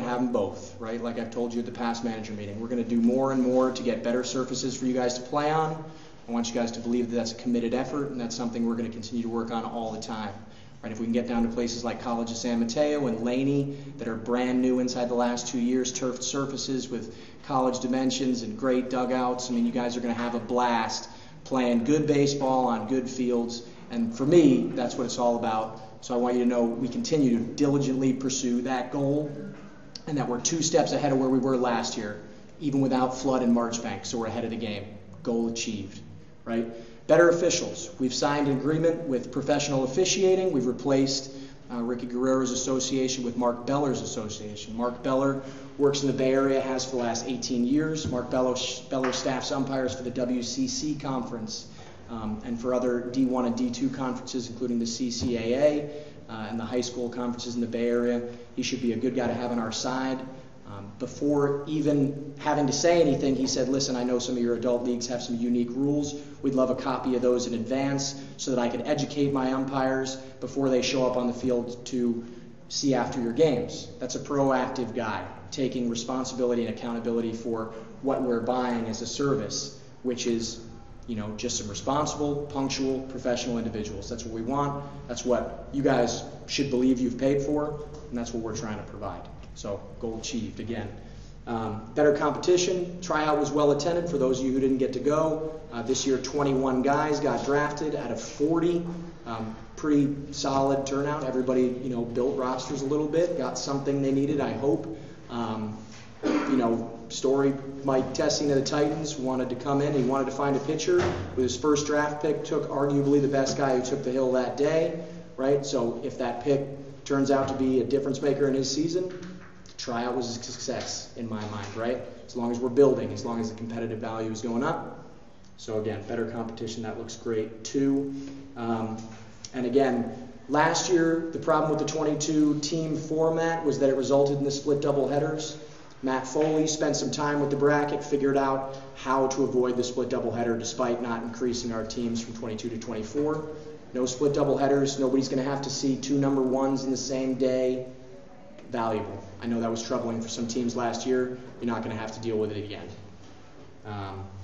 have them both, right? Like I've told you at the past manager meeting, we're going to do more and more to get better surfaces for you guys to play on. I want you guys to believe that that's a committed effort, and that's something we're going to continue to work on all the time. Right? If we can get down to places like College of San Mateo and Laney that are brand new inside the last 2 years, turfed surfaces with college dimensions and great dugouts, I mean, you guys are going to have a blast playing good baseball on good fields. And for me, that's what it's all about. So I want you to know we continue to diligently pursue that goal, and that we're 2 steps ahead of where we were last year, even without flood and Marchbank. So we're ahead of the game. Goal achieved. Right? Better officials. We've signed an agreement with professional officiating. We've replaced Ricky Guerrero's association with Mark Beller's association. Mark Beller works in the Bay Area, has for the last 18 years. Mark Beller staffs umpires for the WCC conference and for other D1 and D2 conferences, including the CCAA and the high school conferences in the Bay Area. He should be a good guy to have on our side. Before even having to say anything, he said, listen, I know some of your adult leagues have some unique rules. We'd love a copy of those in advance so that I could educate my umpires before they show up on the field to see after your games. That's a proactive guy, taking responsibility and accountability for what we're buying as a service, which is, you know, just some responsible, punctual, professional individuals. That's what we want. That's what you guys should believe you've paid for, and that's what we're trying to provide. So, goal achieved again. Better competition. Tryout was well attended for those of you who didn't get to go. This year, 21 guys got drafted out of 40. Pretty solid turnout. Everybody, you know, built rosters a little bit, got something they needed, I hope. You know, Story, Mike Tessing of the Titans, wanted to come in. He wanted to find a pitcher. With his first draft pick, took arguably the best guy who took the hill that day, right? So if that pick turns out to be a difference maker in his season, tryout was a success in my mind, right? As long as we're building, as long as the competitive value is going up. So again, better competition, that looks great too. And again, last year, the problem with the 22 team format was that it resulted in the split double headers. Matt Foley spent some time with the bracket, figured out how to avoid the split double header despite not increasing our teams from 22 to 24. No split double headers, nobody's going to have to see 2 number 1s in the same day. Valuable. I know that was troubling for some teams last year. You're not going to have to deal with it again.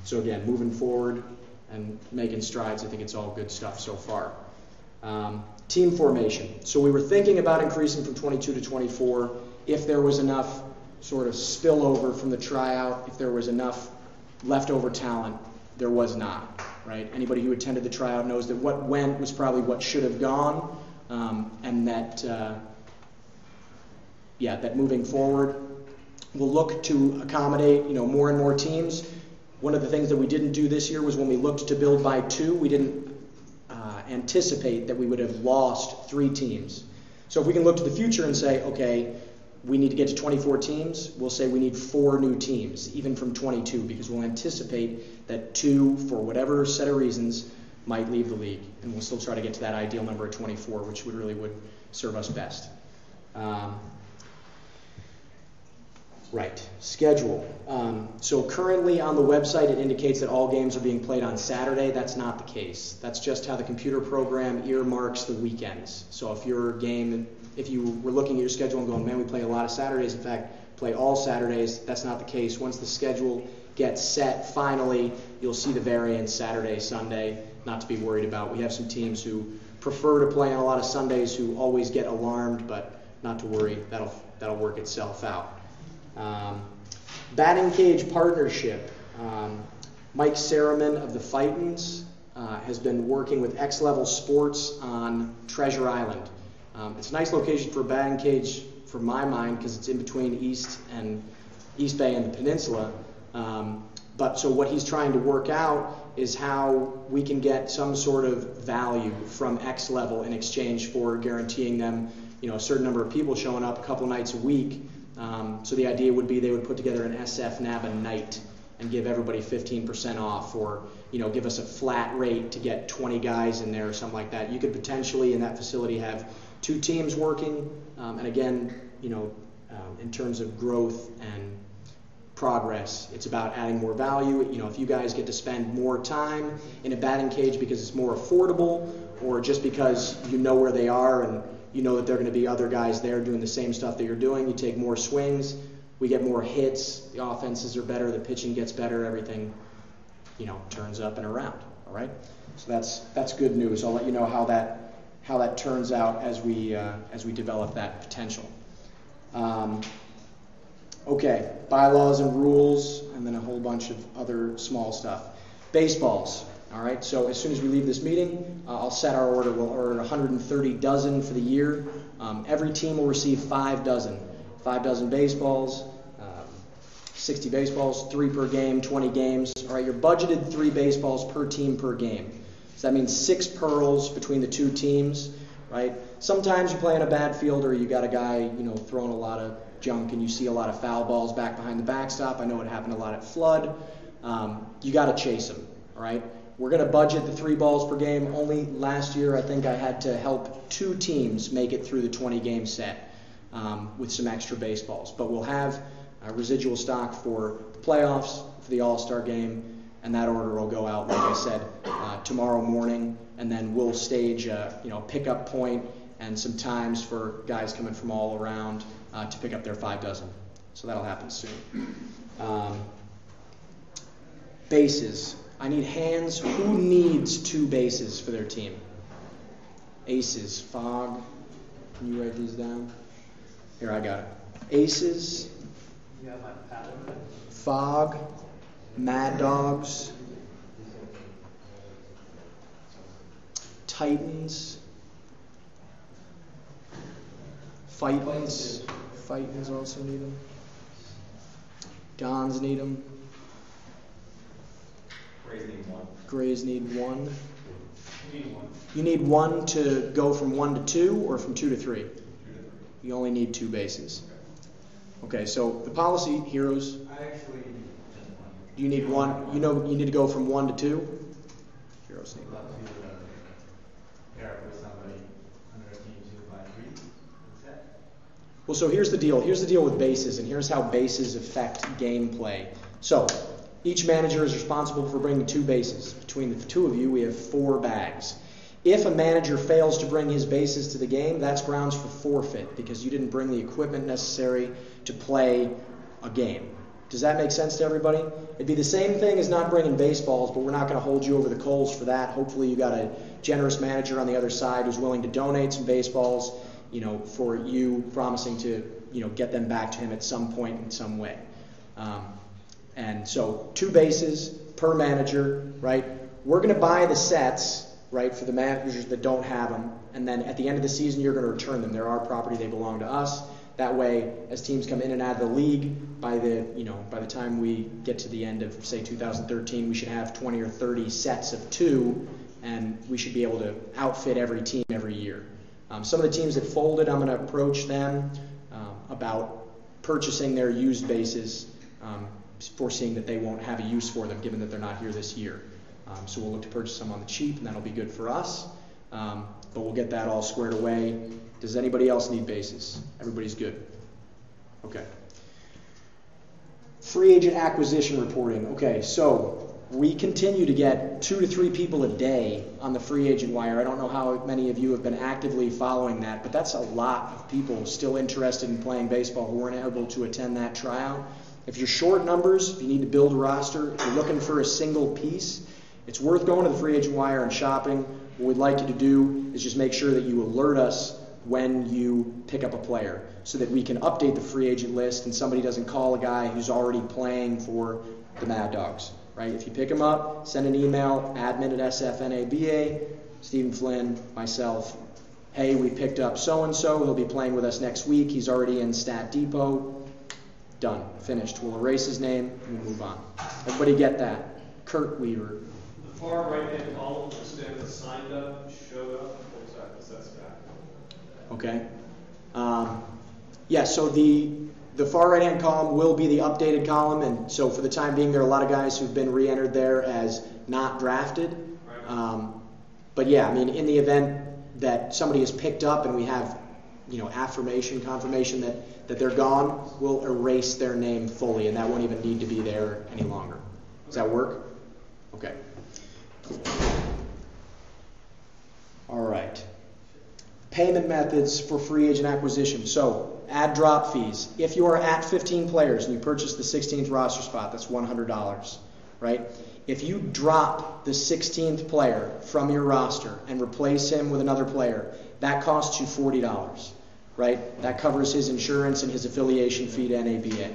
So again, moving forward and making strides, I think it's all good stuff so far. Team formation. So we were thinking about increasing from 22 to 24 if there was enough sort of spillover from the tryout, if there was enough leftover talent. There was not, right? Anybody who attended the tryout knows that what went was probably what should have gone, and that that moving forward, we'll look to accommodate, you know, more and more teams. One of the things that we didn't do this year was when we looked to build by 2, we didn't anticipate that we would have lost 3 teams. So if we can look to the future and say, okay, we need to get to 24 teams, we'll say we need 4 new teams, even from 22, because we'll anticipate that 2, for whatever set of reasons, might leave the league. And we'll still try to get to that ideal number of 24, which would serve us best. Right, schedule. So currently on the website it indicates that all games are being played on Saturday. That's not the case. That's just how the computer program earmarks the weekends. So if your game, if you were looking at your schedule and going, man, we play a lot of Saturdays, in fact, play all Saturdays, that's not the case. Once the schedule gets set finally, you'll see the variance Saturday, Sunday, not to be worried about. We have some teams who prefer to play on a lot of Sundays who always get alarmed, but not to worry, that'll work itself out. Batting cage partnership. Mike Saraman of the Fightins has been working with X Level Sports on Treasure Island. It's a nice location for a batting cage, for my mind, because it's in between East Bay and the peninsula. But so what he's trying to work out is how we can get some sort of value from X Level in exchange for guaranteeing them, you know, a certain number of people showing up a couple nights a week. So the idea would be they would put together an SFNABA night and give everybody 15% off, or, you know, give us a flat rate to get 20 guys in there or something like that. You could potentially in that facility have 2 teams working, and again, you know, in terms of growth and progress, it's about adding more value. You know, if you guys get to spend more time in a batting cage because it's more affordable, or just because you know where they are and you know that there are going to be other guys there doing the same stuff that you're doing. You take more swings, we get more hits, the offenses are better, the pitching gets better, everything, you know, turns up and around. All right, so that's good news. I'll let you know how that turns out as we develop that potential. Okay, bylaws and rules, and then a whole bunch of other small stuff. Baseballs. All right, so as soon as we leave this meeting, I'll set our order. We'll order 130 dozen for the year. Every team will receive 5 dozen. 5 dozen baseballs, 60 baseballs, 3 per game, 20 games. All right, you're budgeted 3 baseballs per team per game. So that means 6 pearls between the 2 teams, right? Sometimes you play in a bad field or you got a guy, you know, throwing a lot of junk and you see a lot of foul balls back behind the backstop. I know it happened a lot at Flood. You got to chase them, all right? We're going to budget the 3 balls per game. Only last year I think I had to help 2 teams make it through the 20-game set with some extra baseballs. But we'll have residual stock for the playoffs, for the All-Star game, and that order will go out, like I said, tomorrow morning. And then we'll stage a pickup point and some times for guys coming from all around to pick up their 5 dozen. So that'll happen soon. Bases. I need hands. Who needs 2 bases for their team? Aces. Fog. Can you write these down? Here, I got it. Aces. Fog. Mad Dogs. Titans. Fightins. Fightins also need them. Dons need them. Grays need 1. You need 1 to go from 1 to 2 or from 2 to 3? You only need 2 bases. Okay, so the policy, heroes. Do you need 1? You know you need to go from 1 to 2? Heroes need 1. Well, so here's the deal. Here's the deal with bases, and here's how bases affect gameplay. So each manager is responsible for bringing 2 bases. Between the 2 of you, we have 4 bags. If a manager fails to bring his bases to the game, that's grounds for forfeit because you didn't bring the equipment necessary to play a game. Does that make sense to everybody? It'd be the same thing as not bringing baseballs, but we're not going to hold you over the coals for that. Hopefully you got a generous manager on the other side who's willing to donate some baseballs, for you, promising to, get them back to him at some point in some way. And so 2 bases per manager, right? We're going to buy the sets, right, for the managers that don't have them. And then at the end of the season, you're going to return them. They're our property. They belong to us. That way, as teams come in and out of the league, by the time we get to the end of, say, 2013, we should have 20 or 30 sets of 2, and we should be able to outfit every team every year. Some of the teams that folded, I'm going to approach them about purchasing their used bases, foreseeing that they won't have a use for them given that they're not here this year. So we'll look to purchase them on the cheap, and that'll be good for us. But we'll get that all squared away. Does anybody else need bases? Everybody's good? Okay. Free agent acquisition reporting. Okay, so we continue to get 2 to 3 people a day on the free agent wire. I don't know how many of you have been actively following that, but that's a lot of people still interested in playing baseball who weren't able to attend that tryout. If you're short numbers, if you need to build a roster, if you're looking for a single piece, it's worth going to the free agent wire and shopping. What we'd like you to do is just make sure that you alert us when you pick up a player so that we can update the free agent list and somebody doesn't call a guy who's already playing for the Mad Dogs. Right? If you pick them up, send an email, admin@SFNABA, Stephen Flynn, myself. Hey, we picked up so-and-so. He'll be playing with us next week. He's already in Stat Depot. Done. Finished. We'll erase his name and we'll move on. Everybody get that? Kurt Weaver. The far right-hand column will stand as signed up, showed up, that's back. Okay. So the far right-hand column will be the updated column, and so for the time being, there are a lot of guys who've been re-entered there as not drafted. Right. But yeah, I mean, in the event that somebody is picked up and we have, confirmation that they're gone, we'll erase their name fully, and that won't even need to be there any longer. Does that work? Okay. All right. Payment methods for free agent acquisition. So, add drop fees. If you are at 15 players and you purchase the 16th roster spot, that's $100, right? If you drop the 16th player from your roster and replace him with another player, that costs you $40, right? That covers his insurance and his affiliation fee to NABA,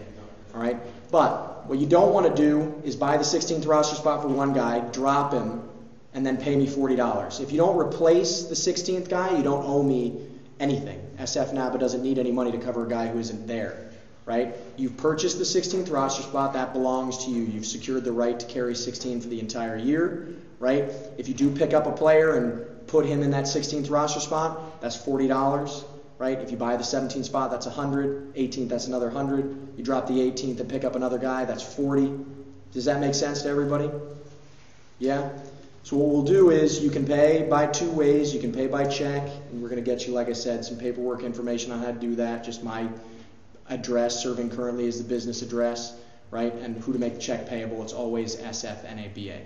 all right? But what you don't want to do is buy the 16th roster spot for one guy, drop him, and then pay me $40. If you don't replace the 16th guy, you don't owe me anything. SFNABA doesn't need any money to cover a guy who isn't there, right? You've purchased the 16th roster spot, that belongs to you. You've secured the right to carry 16 for the entire year, right? If you do pick up a player and put him in that 16th roster spot, that's $40, right? If you buy the 17th spot, that's $100. 18th, that's another $100. You drop the 18th and pick up another guy, that's $40. Does that make sense to everybody? Yeah? So what we'll do is you can pay by two ways. You can pay by check, and we're going to get you, like I said, some paperwork information on how to do that. Just my address, serving currently as the business address, right? And who to make the check payable. It's always SFNABA.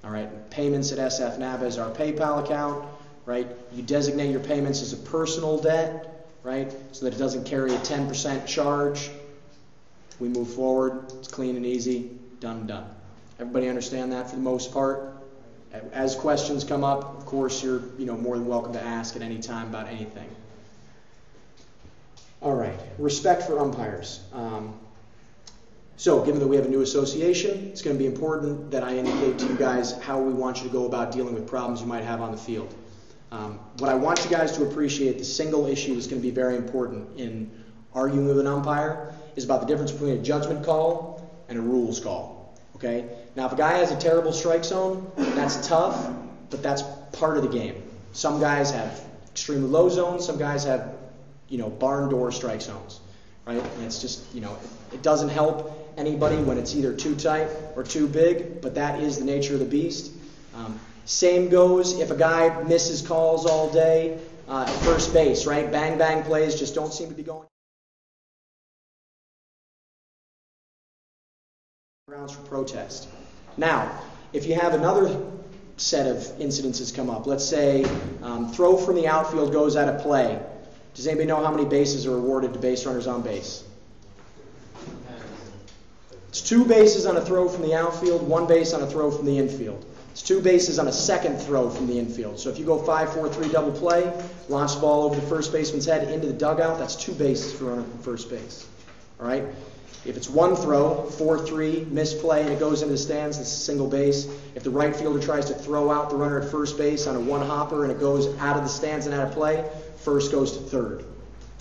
All right? Payments at SFNABA is our PayPal account, right? You designate your payments as a personal debt, right? So that it doesn't carry a 10% charge. We move forward. It's clean and easy. Done and done. Everybody understand that for the most part? As questions come up, of course, you're more than welcome to ask at any time about anything. All right, respect for umpires. So given that we have a new association, it's going to be important that I indicate to you guys how we want you to go about dealing with problems you might have on the field. What I want you guys to appreciate, the single issue that's going to be very important in arguing with an umpire, is about the difference between a judgment call and a rules call. Okay? Now, if a guy has a terrible strike zone, that's tough, but that's part of the game. Some guys have extremely low zones. Some guys have, barn door strike zones, right? And it's just, it doesn't help anybody when it's either too tight or too big, but that is the nature of the beast. Same goes if a guy misses calls all day at first base, right? Bang, bang plays just don't seem to be going. Grounds for protest. Now, if you have another set of incidences come up, let's say throw from the outfield goes out of play. Does anybody know how many bases are awarded to base runners on base? It's 2 bases on a throw from the outfield, 1 base on a throw from the infield. It's 2 bases on a second throw from the infield. So if you go 5-4-3 double play, launch the ball over the first baseman's head into the dugout, that's 2 bases for runner from first base. All right? If it's 1 throw, 4-3, misplay, and it goes into the stands, it's a single base. If the right fielder tries to throw out the runner at first base on a 1-hopper and it goes out of the stands and out of play, first goes to third.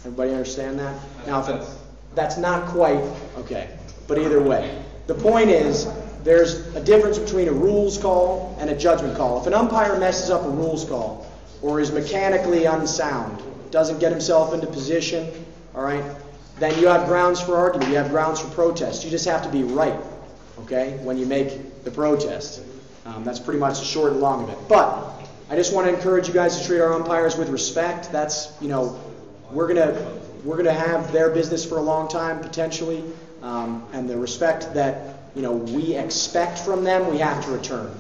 Everybody understand that? Now, if that's not quite, okay. But either way, the point is there's a difference between a rules call and a judgment call. If an umpire messes up a rules call or is mechanically unsound, doesn't get himself into position, all right, then you have grounds for argument. You have grounds for protest. You just have to be right, okay, when you make the protest. That's pretty much the short and long of it. But I just want to encourage you guys to treat our umpires with respect. That's, we're gonna have their business for a long time potentially, and the respect that we expect from them, we have to return.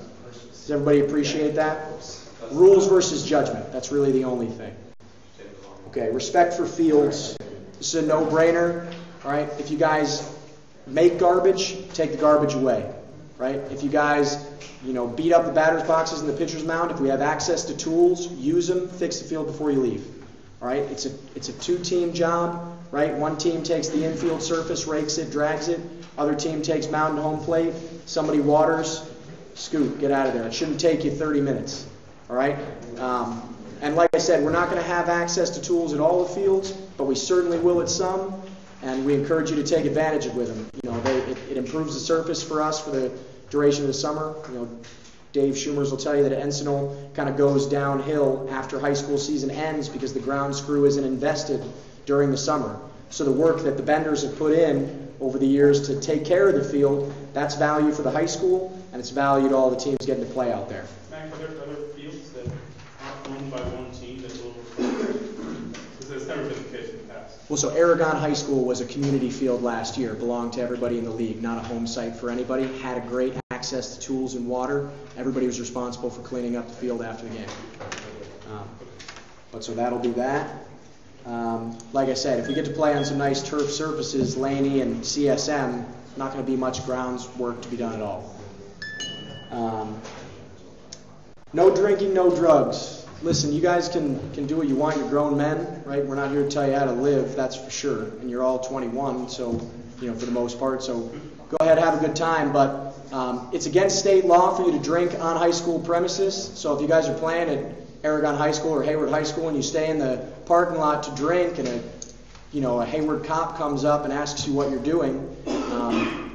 Does everybody appreciate that? Rules versus judgment. That's really the only thing. Okay, respect for fields. This is a no-brainer, all right? If you guys make garbage, take the garbage away, right? If you guys, beat up the batter's boxes and the pitcher's mound, if we have access to tools, use them, fix the field before you leave, all right? It's a 2-team job, right? One team takes the infield surface, rakes it, drags it. Other team takes mound and home plate. Somebody waters, scoot, get out of there. It shouldn't take you 30 minutes, all right? And like I said, we're not going to have access to tools at all the fields, but we certainly will at some, and we encourage you to take advantage of them. It improves the surface for us for the duration of the summer. Dave Schumers will tell you that Encinal kind of goes downhill after high school season ends because the grounds crew isn't invested during the summer. So the work that the Benders have put in over the years to take care of the field, that's value for the high school, and it's value to all the teams getting to play out there. Mac, are there other fields that aren't owned by one team that will? Because that's never been the case in the past. Well, so Aragon High School was a community field last year, belonged to everybody in the league, not a home site for anybody, had a great access to tools and water. Everybody was responsible for cleaning up the field after the game. But But so that'll be that. Like I said, if we get to play on some nice turf surfaces, Laney and CSM, not going to be much grounds work to be done at all. No drinking, no drugs. Listen, you guys can do what you want. You're grown men, right? We're not here to tell you how to live, that's for sure. And you're all 21, so, you know, for the most part. So go ahead, have a good time. But it's against state law for you to drink on high school premises. So if you guys are playing at Aragon High School or Hayward High School and you stay in the parking lot to drink and a Hayward cop comes up and asks you what you're doing,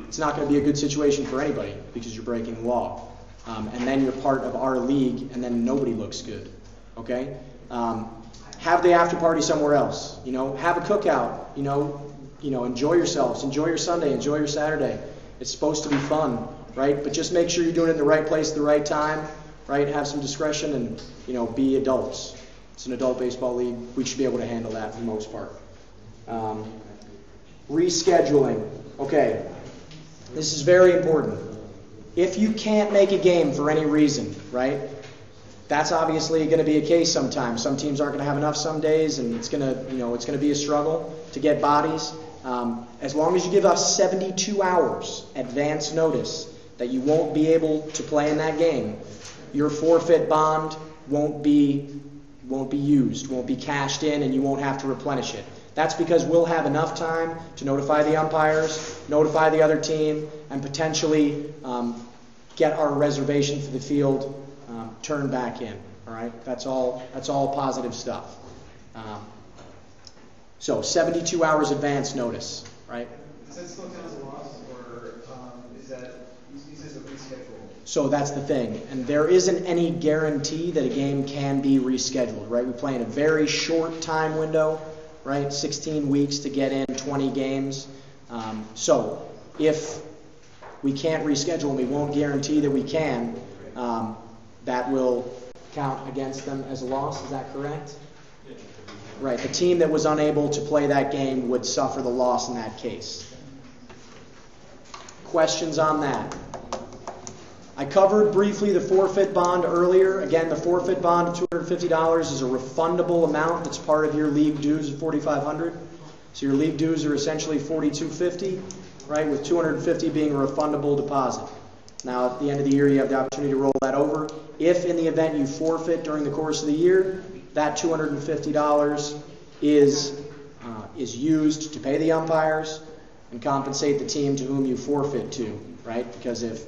it's not going to be a good situation for anybody because you're breaking the law. And then you're part of our league, and then nobody looks good. Okay? Have the after party somewhere else. You know, have a cookout. You know, enjoy yourselves. Enjoy your Sunday. Enjoy your Saturday. It's supposed to be fun, right? But just make sure you're doing it in the right place at the right time, right? Have some discretion and, you know, be adults. It's an adult baseball league. We should be able to handle that for the most part. Rescheduling. Okay. This is very important. If you can't make a game for any reason, right, that's obviously going to be a case sometimes. Some teams aren't going to have enough some days, and it's going to be a struggle to get bodies. As long as you give us 72 hours advance notice that you won't be able to play in that game, your forfeit bond won't be used, won't be cashed in, and you won't have to replenish it. That's because we'll have enough time to notify the umpires, notify the other team, and potentially get our reservation for the field turned back in. All right, that's all positive stuff. So 72 hours advance notice, right? Does that still count as a loss, or is that he says a reschedule? So that's the thing, and there isn't any guarantee that a game can be rescheduled, right? We play in a very short time window, right? 16 weeks to get in 20 games. So if we can't reschedule and we won't guarantee that we can, that will count against them as a loss. Is that correct? Right. The team that was unable to play that game would suffer the loss in that case. Questions on that? I covered briefly the forfeit bond earlier. Again, the forfeit bond of $250 is a refundable amount that's part of your league dues of $4,500. So your league dues are essentially $4,250, right, with $250 being a refundable deposit. Now, at the end of the year, you have the opportunity to roll that over. If, in the event you forfeit during the course of the year, that $250 is used to pay the umpires and compensate the team to whom you forfeit to, right? Because if,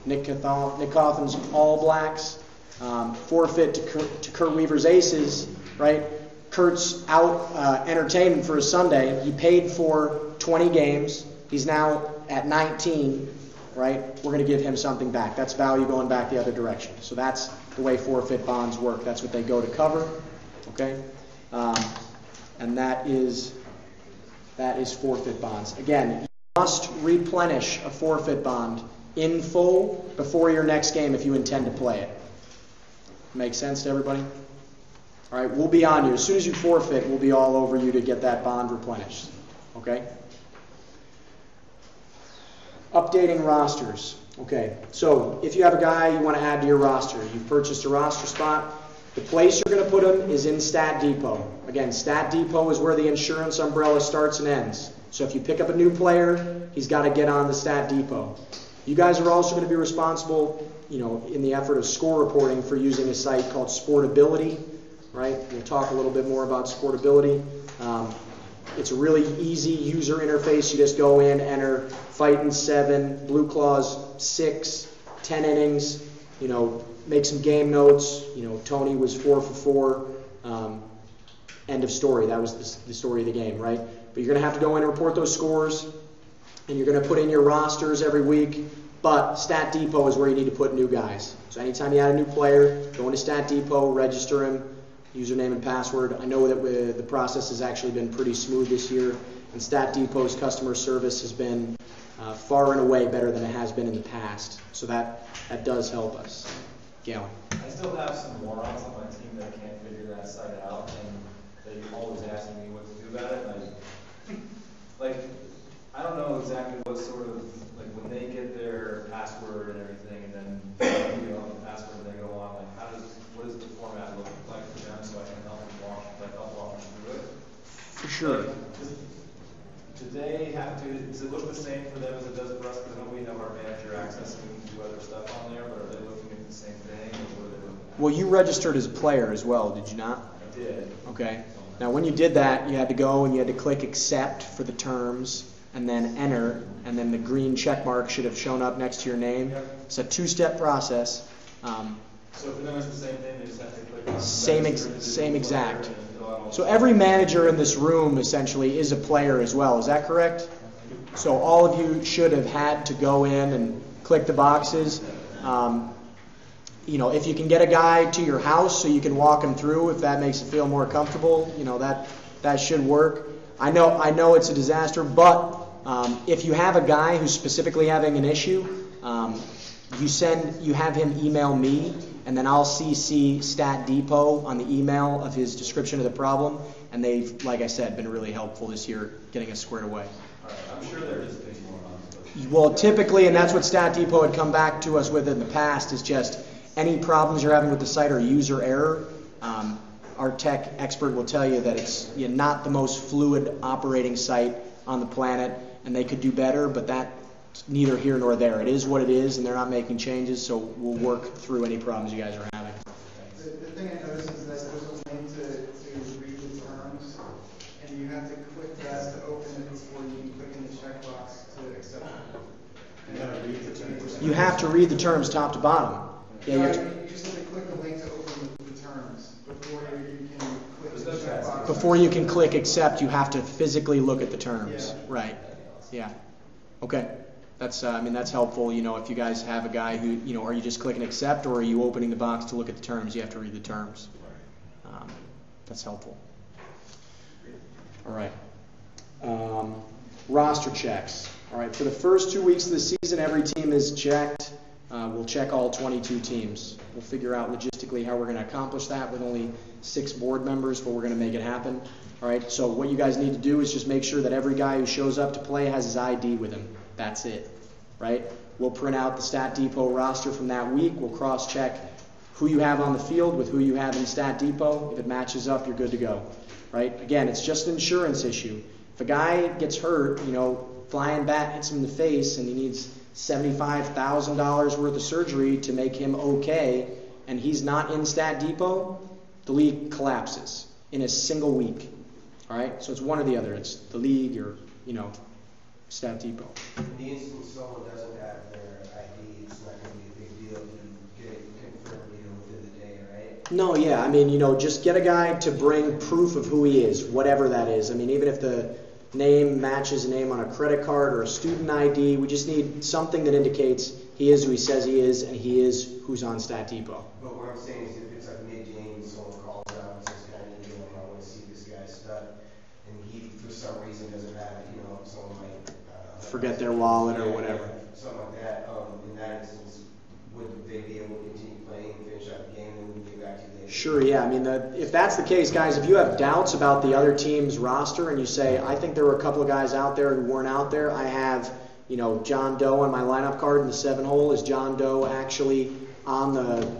Nick Cawthon's All Blacks forfeit to Kurt Weaver's Aces, right? Kurt's out entertaining for a Sunday. He paid for 20 games. He's now at 19, right? We're going to give him something back. That's value going back the other direction. So that's the way forfeit bonds work. That's what they go to cover, okay? And that is forfeit bonds. Again, you must replenish a forfeit bond in full before your next game if you intend to play it. Make sense to everybody? All right, we'll be on you. As soon as you forfeit, we'll be all over you to get that bond replenished. Okay? Updating rosters. Okay, so if you have a guy you want to add to your roster, you've purchased a roster spot, the place you're going to put him is in Stat Depot. Again, Stat Depot is where the insurance umbrella starts and ends. So if you pick up a new player, he's got to get on the Stat Depot. You guys are also going to be responsible, in the effort of score reporting for using a site called Sportability, right? We'll talk a little bit more about Sportability. It's a really easy user interface. You just go in, enter Fightin' 7, Blue Claws 6, 10 innings, make some game notes. Tony was 4 for 4. End of story. That was the story of the game, right? But you're going to have to go in and report those scores, and you're going to put in your rosters every week. But Stat Depot is where you need to put new guys. So anytime you add a new player, go into Stat Depot, register him, username and password. I know that the process has actually been pretty smooth this year, and Stat Depot's customer service has been far and away better than it has been in the past. So that does help us. Galen. I still have some morons on my team that can't figure that site out, and they're always asking me what to do about it. And I don't know exactly what sort of, when they get their password and everything, and then the password and they go on, what does the format look like for them so I can help Sure. Do they have to, does it look the same for them as it does for us? Because I know we have our manager access and we can do other stuff on there, but are they looking at the same thing, or what are they looking at? Well, you registered as a player as well, did you not? I did. Okay. Now, when you did that, you had to go and you had to click accept for the terms and then enter, and then the green check mark should have shown up next to your name. Yep. It's a two-step process. So for them it's the same thing, they just have to click on Same register exact. and fill out all So the- every manager in this room essentially is a player as well. Is that correct? So all of you should have had to go in and click the boxes. If you can get a guy to your house so you can walk him through, if that makes you feel more comfortable, that should work. I know it's a disaster, but if you have a guy who's specifically having an issue, you have him email me, and then I'll CC Stat Depot on the email of his description of the problem, and they've, like I said, been really helpful this year getting us squared away. All right, I'm sure there is things going on. Well, typically, and that's what Stat Depot had come back to us with in the past, is just any problems you're having with the site or user error. Our tech expert will tell you that it's not the most fluid operating site on the planet, and they could do better, but that's neither here nor there. It is what it is, and they're not making changes, so we'll work through any problems you guys are having. The thing I noticed is that there's a link to read the terms, and you have to click that to open it before you can click in the checkbox to accept it. You gotta read the terms. You have to read the terms top to bottom. Yeah, You just have to click the link to open the terms before you can click the checkbox. before you can click accept, you have to physically look at the terms. Yeah. Right. Yeah. Okay. That's that's helpful. If you guys have a guy who, are you just clicking accept, or are you opening the box to look at the terms? You have to read the terms. That's helpful. All right. Roster checks. All right. For the first 2 weeks of the season, every team is checked. We'll check all 22 teams. We'll figure out logistically how we're going to accomplish that with only 6 board members, but we're going to make it happen. All right. So what you guys need to do is just make sure that every guy who shows up to play has his ID with him. That's it, right? We'll print out the Stat Depot roster from that week. We'll cross-check who you have on the field with who you have in Stat Depot. If it matches up, you're good to go, right? Again, it's just an insurance issue. If a guy gets hurt, flying bat hits him in the face and he needs $75,000 worth of surgery to make him okay, and he's not in Stat Depot, the league collapses in a single week, all right? So it's one or the other. It's the league or, Stat Depot. In the instance someone doesn't have their ID, it's not going to be a big deal if you get it confirmed, within the day, right? No, yeah. Just get a guy to bring proof of who he is, whatever that is. Even if the name matches a name on a credit card or a student ID, we just need something that indicates he is who he says he is, and he is who's on Stat Depot. But what I'm saying is if it's like mid-game, someone calls out and says, I want to see this guy's stuff, and he, for some reason, doesn't have it, someone might Forget their wallet or whatever. Something like that. In that instance, would they be able to continue playing and finish out the game, and then we get back to the Sure, yeah. If that's the case, guys, if you have doubts about the other team's roster and you say, I think there were a couple of guys out there who weren't out there, I have, John Doe on my lineup card in the 7-hole. Is John Doe actually on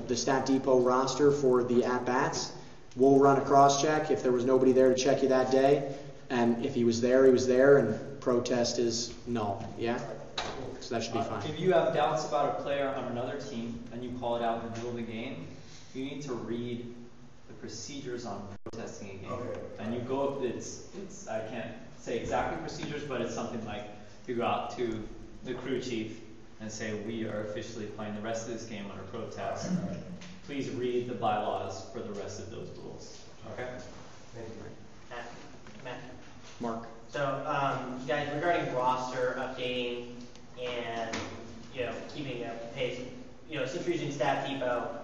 the Stat Depot roster for the at-bats? We'll run a cross-check if there was nobody there to check you that day. And if he was there, and protest is null. Yeah? So that should be fine. If you have doubts about a player on another team and you call it out in the middle of the game, you need to read the procedures on protesting a game. Okay. And you go up, it's I can't say exactly procedures, but it's something like you go out to the crew chief and say, we are officially playing the rest of this game under protest. Please read the bylaws for the rest of those rules. Okay? Thank you. Matt. Mark. So, guys, regarding roster updating and keeping up pace, since we're using Stat Depot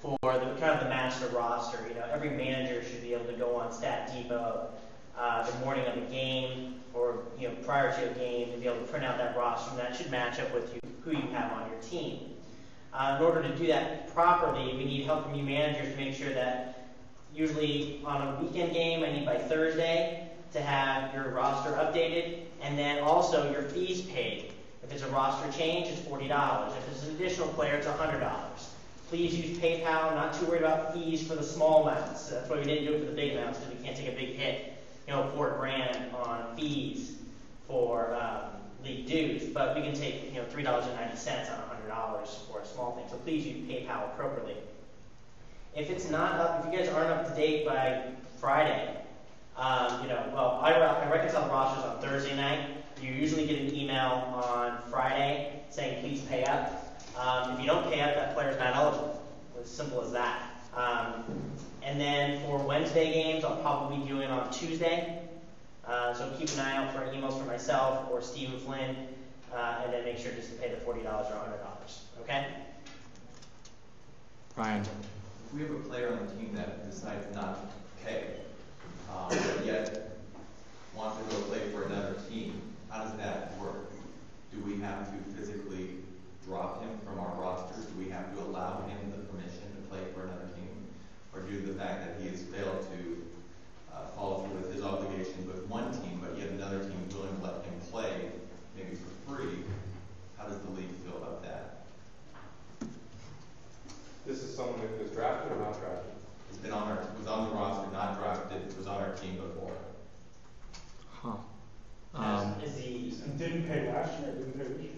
for the kind of the master roster, every manager should be able to go on Stat Depot the morning of a game or prior to a game to be able to print out that roster, and that should match up with who you have on your team. In order to do that properly, we need help from you managers to make sure that usually on a weekend game, I need by Thursday to have your roster updated, and then also your fees paid. If it's a roster change, it's $40. If it's an additional player, it's $100. Please use PayPal, not too worried about fees for the small amounts. That's why we didn't do it for the big amounts, because we can't take a big hit. $4,000 on fees for league dues, but we can take $3.90 on $100 for a small thing. So please use PayPal appropriately. If it's not up, if you guys aren't up to date by Friday, I reconcile the rosters on Thursday night. You usually get an email on Friday saying please pay up. If you don't pay up, that player's not eligible. As simple as that. And then for Wednesday games, I'll probably be doing on Tuesday. So keep an eye out for emails from myself or Stephen Flynn, and then make sure just to pay the $40 or $100. Okay? Ryan. If we have a player on the team that decides not to pay, but yet wants to go play for another team, how does that work? Do we have to physically drop him from our rosters? Do we have to allow him the permission to play for another team? Or due to the fact that he has failed to follow through with his obligation with one team, but yet another team is willing to let him play, maybe for free, how does the league feel about that? This is someone who was drafted or not drafted? He's been was on the roster, not drafted, was on our team before. Is he Didn't pay last year, didn't pay this year?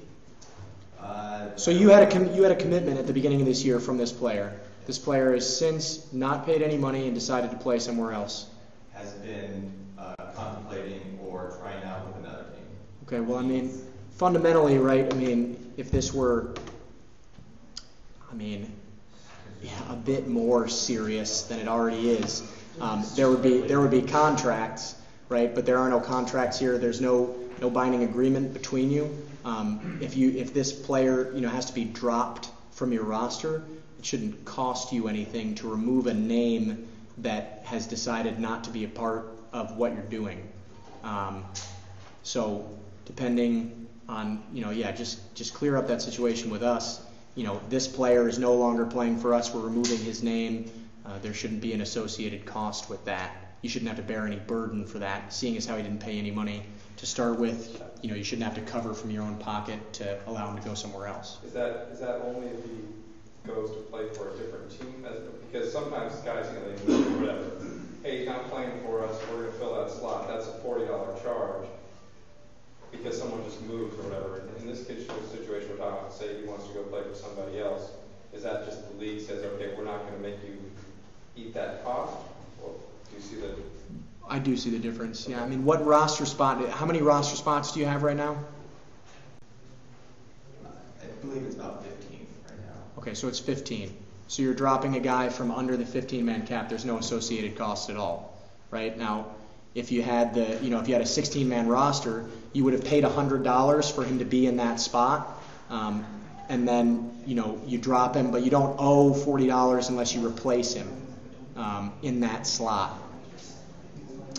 So you had a commitment at the beginning of this year from this player. This player has since not paid any money and decided to play somewhere else. Has been contemplating or trying out with another team. Okay, well, I mean, fundamentally, right, I mean, if this were, a bit more serious than it already is, there would be contracts, right, but there are no contracts here. There's no binding agreement between you. If this player, has to be dropped from your roster, it shouldn't cost you anything to remove a name that has decided not to be a part of what you're doing. So depending on, just clear up that situation with us. This player is no longer playing for us. We're removing his name. There shouldn't be an associated cost with that. You shouldn't have to bear any burden for that, seeing as how he didn't pay any money to start with. You shouldn't have to cover from your own pocket to allow him to go somewhere else. Is that only if he goes to play for a different team? Because sometimes guys, they move or whatever. Hey, he's not playing for us. We're going to fill that slot. That's a $40 charge because someone just moved or whatever. In this situation we're talking about, say he wants to go play for somebody else. Is that just the league says, okay, we're not going to make you eat that cost? Or do you see the? I do see the difference. Yeah, I mean, how many roster spots do you have right now? I believe it's about 15 right now. Okay, so it's 15. So you're dropping a guy from under the 15-man cap. There's no associated cost at all, right? Now, if you had a 16-man roster, you would have paid $100 for him to be in that spot, and then you drop him, but you don't owe $40 unless you replace him in that slot.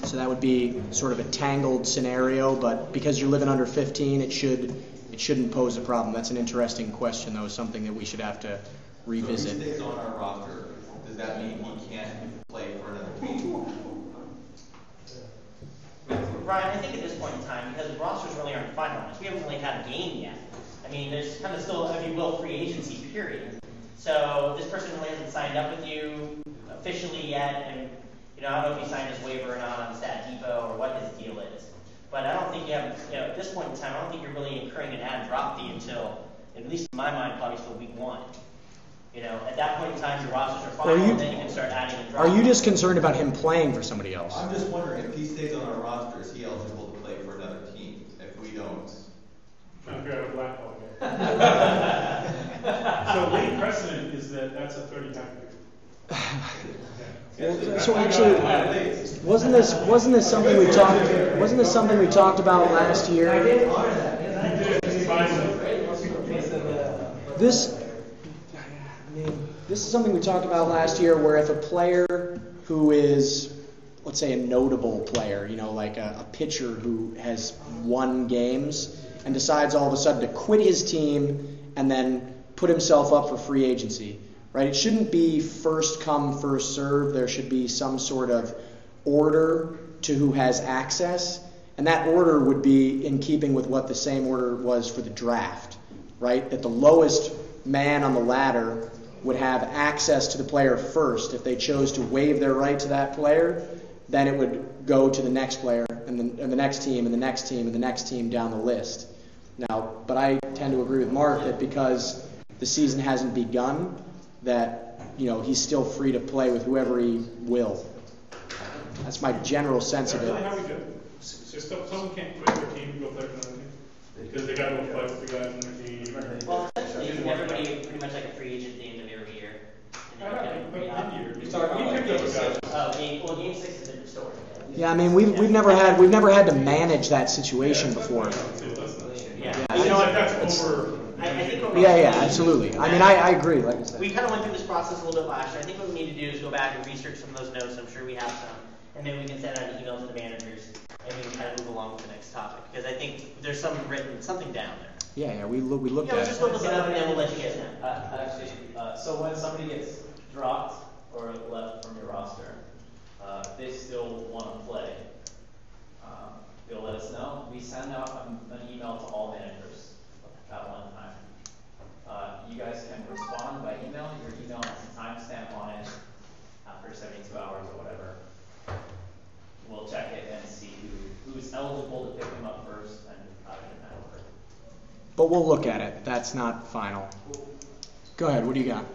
So that would be sort of a tangled scenario, but because you're living under 15, it shouldn't pose a problem. That's an interesting question, though, something that we should have to revisit. So if he stays on our roster, does that mean he can't play for another team? Ryan, I think at this point in time, because the rosters really aren't finalized, we haven't really had a game yet. I mean, there's kind of still, if you will, free agency period. So this person really hasn't signed up with you officially yet, and I don't know if he signed his waiver or not on Stat Depot or what his deal is. But I don't think you have, at this point in time, I don't think you're really incurring an add drop fee until, at least in my mind, probably till week 1. At that point in time, your rosters are final, and then you can start adding and dropping. Are you just concerned about him playing for somebody else? I'm just wondering, if he stays on our roster, is he eligible to play for another team? If we don't. Trying to figure out a blackball game. So league precedent is that's a 30-time period. So actually, wasn't this something we talked about last year? I did honor that. This is something we talked about last year, where if a player who is, let's say, a notable player, like a pitcher who has won games and decides all of a sudden to quit his team and then put himself up for free agency, right? It shouldn't be first come, first serve. There should be some sort of order to who has access, and that order would be in keeping with what the same order was for the draft, right? That the lowest man on the ladder would have access to the player first. If they chose to waive their right to that player, then it would go to the next player and the next team and the next team and the next team down the list. Now, but I tend to agree with Mark that because the season hasn't begun, that he's still free to play with whoever he will. That's my general sense of it. That's really how we do it. So someone can't quit their team and go play for another team because they got to go fight with the guys on their team. Well, essentially, everybody pretty much like a free agent at the end of every year. And then you can You're talking about like game 6. game 6 is a different story. Yeah, I mean we've never had to manage that situation before. Yeah. I You know, think- that's over. I think what we Yeah, absolutely. I mean, I agree. Like I said. We kind of went through this process a little bit last year. I think what we need to do is go back and research some of those notes. I'm sure we have some. And then we can send out an email to the managers and we can kind of move along with the next topic. Because I think there's something down there. Yeah, we looked Yeah, at just it. look it up and then we'll let you guys know. Actually, so when somebody gets dropped or left from your roster, they still want to play. They'll let us know. We send out an email to all managers at one time. You guys can respond by email. Your email has a timestamp on it after 72 hours or whatever. We'll check it and see who's eligible to pick them up first and how to get that over. But we'll look at it. That's not final. Go ahead. What do you got?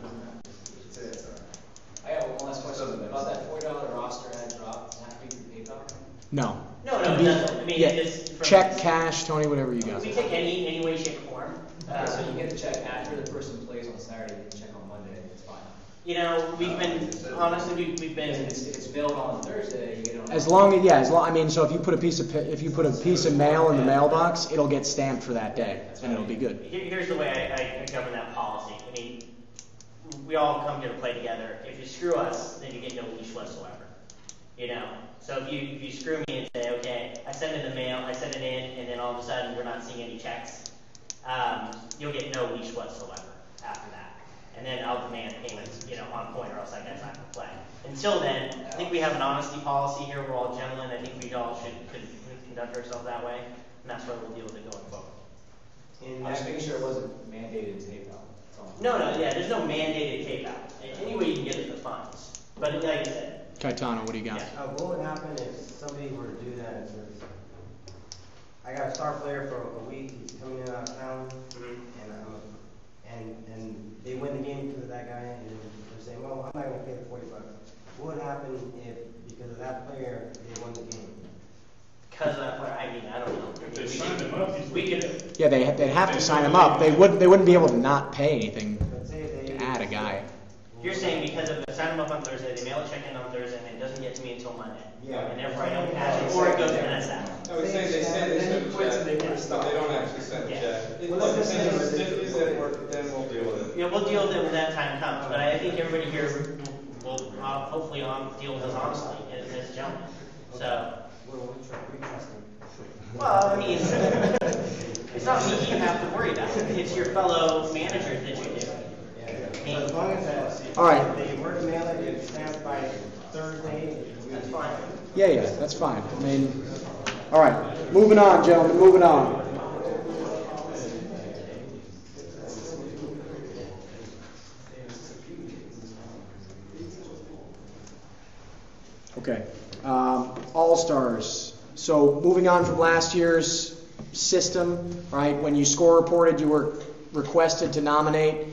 I have one last question about that $40 roster ad drop. Does it have to be through PayPal? No. No, Can it be- doesn't. I mean, yeah, it's from- check, cash, Tony, whatever you got. We take any way, shape, or form. So you get the check after the person plays on Saturday, you can check on Monday, it's fine. We've been, honestly, we've been. If it's mailed on Thursday, you get it on. As long as I mean, so if you put a piece of mail in the mailbox, it'll get stamped for that day, and it'll be good. Here's the way I govern that policy. I mean, we all come here to play together. If you screw us, then you get no leash whatsoever. So if you screw me and say, okay, I send it in the mail, I send it in, and then all of a sudden we're not seeing any checks, you'll get no leash whatsoever after that. And then I'll demand payments, on point, or else that guy's not going to play. Until then, I think we have an honesty policy here. We're all gentlemen. I think we all could conduct ourselves that way, and that's why we'll deal with it going forward. I'm just making sure it wasn't mandated in PayPal. No, there's no mandated tape out. Any way you can get at the funds. But like I said. Caetano, what do you got? What would happen if somebody were to do that? I got a star player for a week. He's coming in out of town, and they win the game because of that guy, and they're saying, "Well, I'm not going to pay the $40." What would happen if, because of that player, they won the game? Because of that player, I don't know. If they signed him up, we could. Yeah, they'd have to sign him up. They wouldn't be able to not pay anything Let's say they to add a guy. You're saying because of the sign them up on Thursday, they mail a check in on Thursday, and it doesn't get to me until Monday. Yeah. And therefore I don't cash it, or it goes to NSF. I would say they send a check, but they don't actually send a check. If it works, then we'll deal with it. Yeah, we'll deal with it when that time comes, but I think everybody here will hopefully deal with this honestly, as gentlemen. So. we trust them. Well, I mean, it's not me you have to worry about. It's your fellow managers that you do. But as long as All right. they were to mail it, it's stamped by Thursday. That's fine. Yeah, that's fine. I mean, all right. Moving on, gentlemen. Moving on. Okay. All-Stars. So moving on from last year's system, right? When you score reported, you were requested to nominate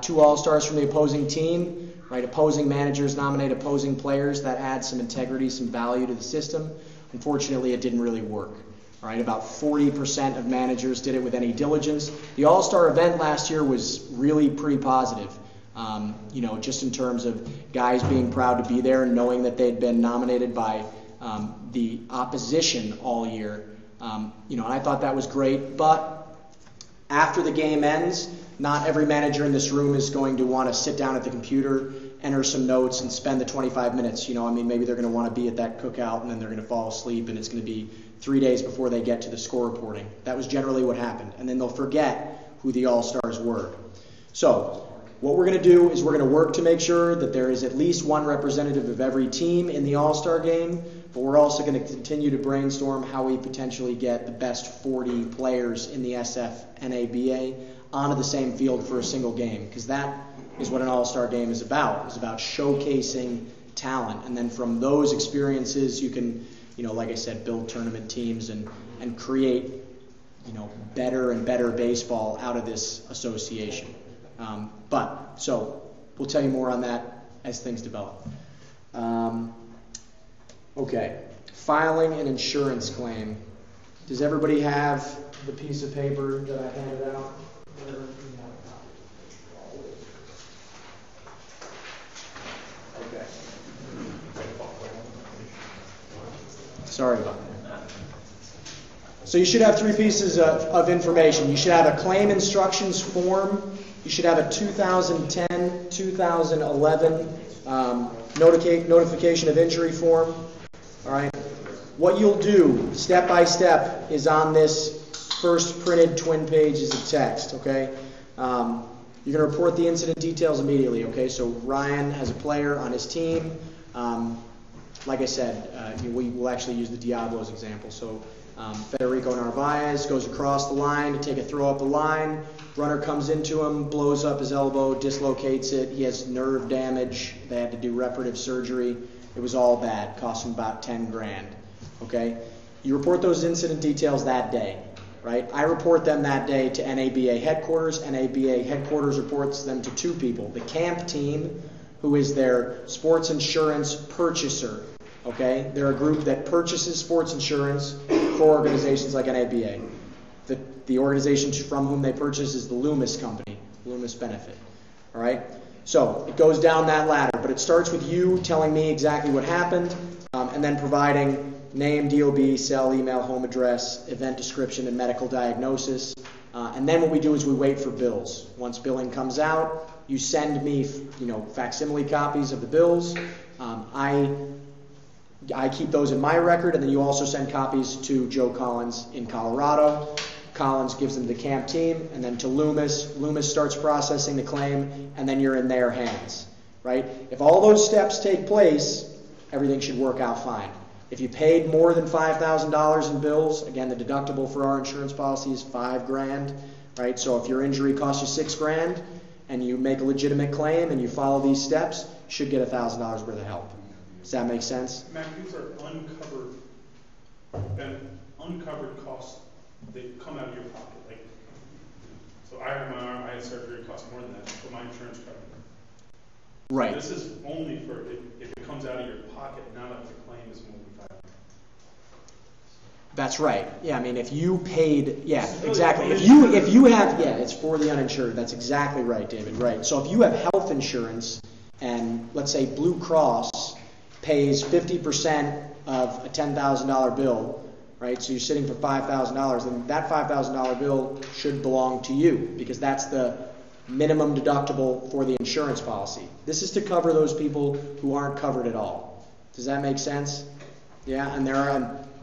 2 All-Stars from the opposing team, right? Opposing managers nominate opposing players. That adds some integrity, some value to the system. Unfortunately, it didn't really work. Right? About 40% of managers did it with any diligence. The All-Star event last year was really pretty positive. Just in terms of guys being proud to be there and knowing that they'd been nominated by the opposition all year. And I thought that was great. But after the game ends, not every manager in this room is going to want to sit down at the computer, enter some notes, and spend the 25 minutes. Maybe they're going to want to be at that cookout, and then they're going to fall asleep, and it's going to be 3 days before they get to the score reporting. That was generally what happened. And then they'll forget who the All-Stars were. So what we're going to do is we're going to work to make sure that there is at least one representative of every team in the All-Star game, but we're also going to continue to brainstorm how we potentially get the best 40 players in the SFNABA onto the same field for a single game, because that is what an All-Star game is about. It's about showcasing talent. And then from those experiences, you can, like I said, build tournament teams and create, better and better baseball out of this association. So we'll tell you more on that as things develop. Okay, filing an insurance claim. Does everybody have the piece of paper that I handed out? Okay. Sorry about that. So you should have 3 pieces of information. You should have a claim instructions form. You should have a 2010, 2011 notification of injury form. All right. What you'll do, step by step, is on this first printed twin pages of text. Okay. You're going to report the incident details immediately. Okay. So Ryan has a player on his team. Like I said, we will actually use the Diablos example. So Federico Narvaez goes across the line to take a throw up the line. Runner comes into him, blows up his elbow, dislocates it. He has nerve damage. They had to do reparative surgery. It was all bad. Cost him about $10,000. Okay? You report those incident details that day, right? I report them that day to NABA headquarters. NABA headquarters reports them to 2 people. The camp team, who is their sports insurance purchaser. Okay? They're a group that purchases sports insurance for organizations like NABA. The organization from whom they purchase is the Loomis Company, Loomis Benefit. All right? So it goes down that ladder, but it starts with you telling me exactly what happened, and then providing name, DOB, cell, email, home address, event description, and medical diagnosis. And then what we do is we wait for bills. Once billing comes out, you send me, facsimile copies of the bills. I keep those in my record, and then you also send copies to Joe Collins in Colorado. Collins gives them to the camp team, and then to Loomis. Loomis starts processing the claim, and then you're in their hands, right? If all those steps take place, everything should work out fine. If you paid more than $5,000 in bills, again, the deductible for our insurance policy is $5,000, right? So if your injury costs you $6,000, and you make a legitimate claim, and you follow these steps, you should get $1,000 worth of help. Does that make sense? Matt, these are uncovered costs that come out of your pocket. Like, so I hurt my arm, I had surgery, it cost more than that, but my insurance covered it. Right. This is only for if it comes out of your pocket, not if the claim is more than $5,000. That's right. Yeah, I mean, if you paid, yeah, exactly. If you have, yeah, it's for the uninsured. That's exactly right, David. Right. So if you have health insurance, and let's say Blue Cross pays 50% of a $10,000 bill, right? So you're sitting for $5,000, then that $5,000 bill should belong to you because that's the minimum deductible for the insurance policy. This is to cover those people who aren't covered at all. Does that make sense? Yeah, and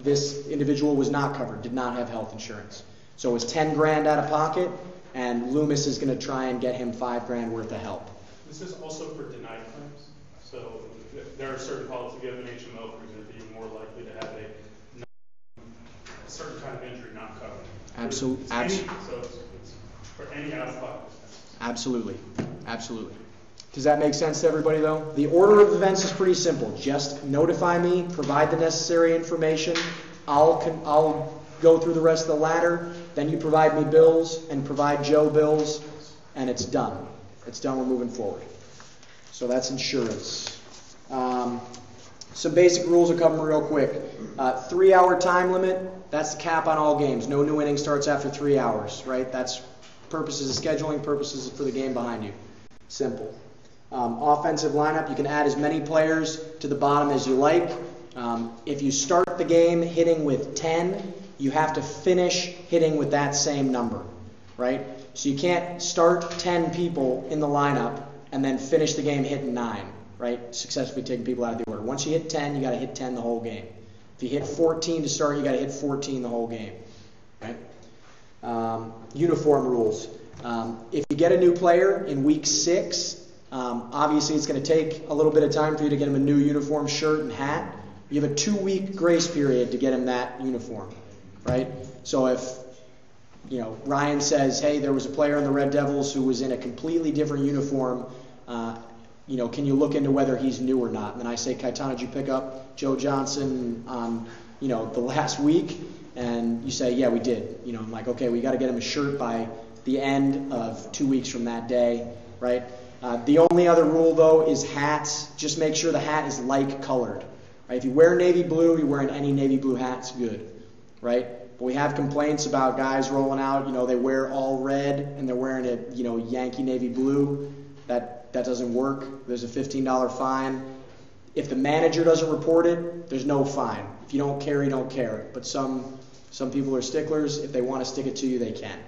this individual was not covered, did not have health insurance. So it was $10,000 out of pocket, and Loomis is going to try and get him $5,000 worth of help. This is also for denied claims. So there are certain policies, if you have an HMO, for example, you're more likely to have a certain kind of injury not covered. Absolutely. So it's for any out-of-pocket expenses. Absolutely. Does that make sense to everybody, though? The order of events is pretty simple. Just notify me, provide the necessary information. I'll go through the rest of the ladder. Then you provide me bills and provide Joe bills, and it's done. It's done. We're moving forward. So that's insurance. Some basic rules will cover real quick. 3-hour time limit. That's the cap on all games. No new inning starts after 3 hours, right? That's purposes of scheduling, purposes for the game behind you. Simple. Offensive lineup, you can add as many players to the bottom as you like. If you start the game hitting with 10, you have to finish hitting with that same number, right? So you can't start 10 people in the lineup and then finish the game hitting 9, right? Successfully taking people out of the order. Once you hit 10, you got to hit 10 the whole game. If you hit 14 to start, you got to hit 14 the whole game, right? Uniform rules. If you get a new player in week 6, obviously it's going to take a little bit of time for you to get him a new uniform, shirt, and hat. You have a 2-week grace period to get him that uniform, right? So if Ryan says, hey, there was a player in the Red Devils who was in a completely different uniform can you look into whether he's new or not? And then I say, Caetano, did you pick up Joe Johnson on, the last week? And you say, yeah, we did. I'm like, okay, we got to get him a shirt by the end of 2 weeks from that day, right? The only other rule, though, is hats. Just make sure the hat is like colored. Right? If you wear navy blue, you're wearing any navy blue hat, it's good, right? But we have complaints about guys rolling out, they wear all red and they're wearing a, Yankee navy blue. That doesn't work. There's a $15 fine. If the manager doesn't report it, there's no fine. If you don't care, you don't care. But some people are sticklers. If they want to stick it to you, they can.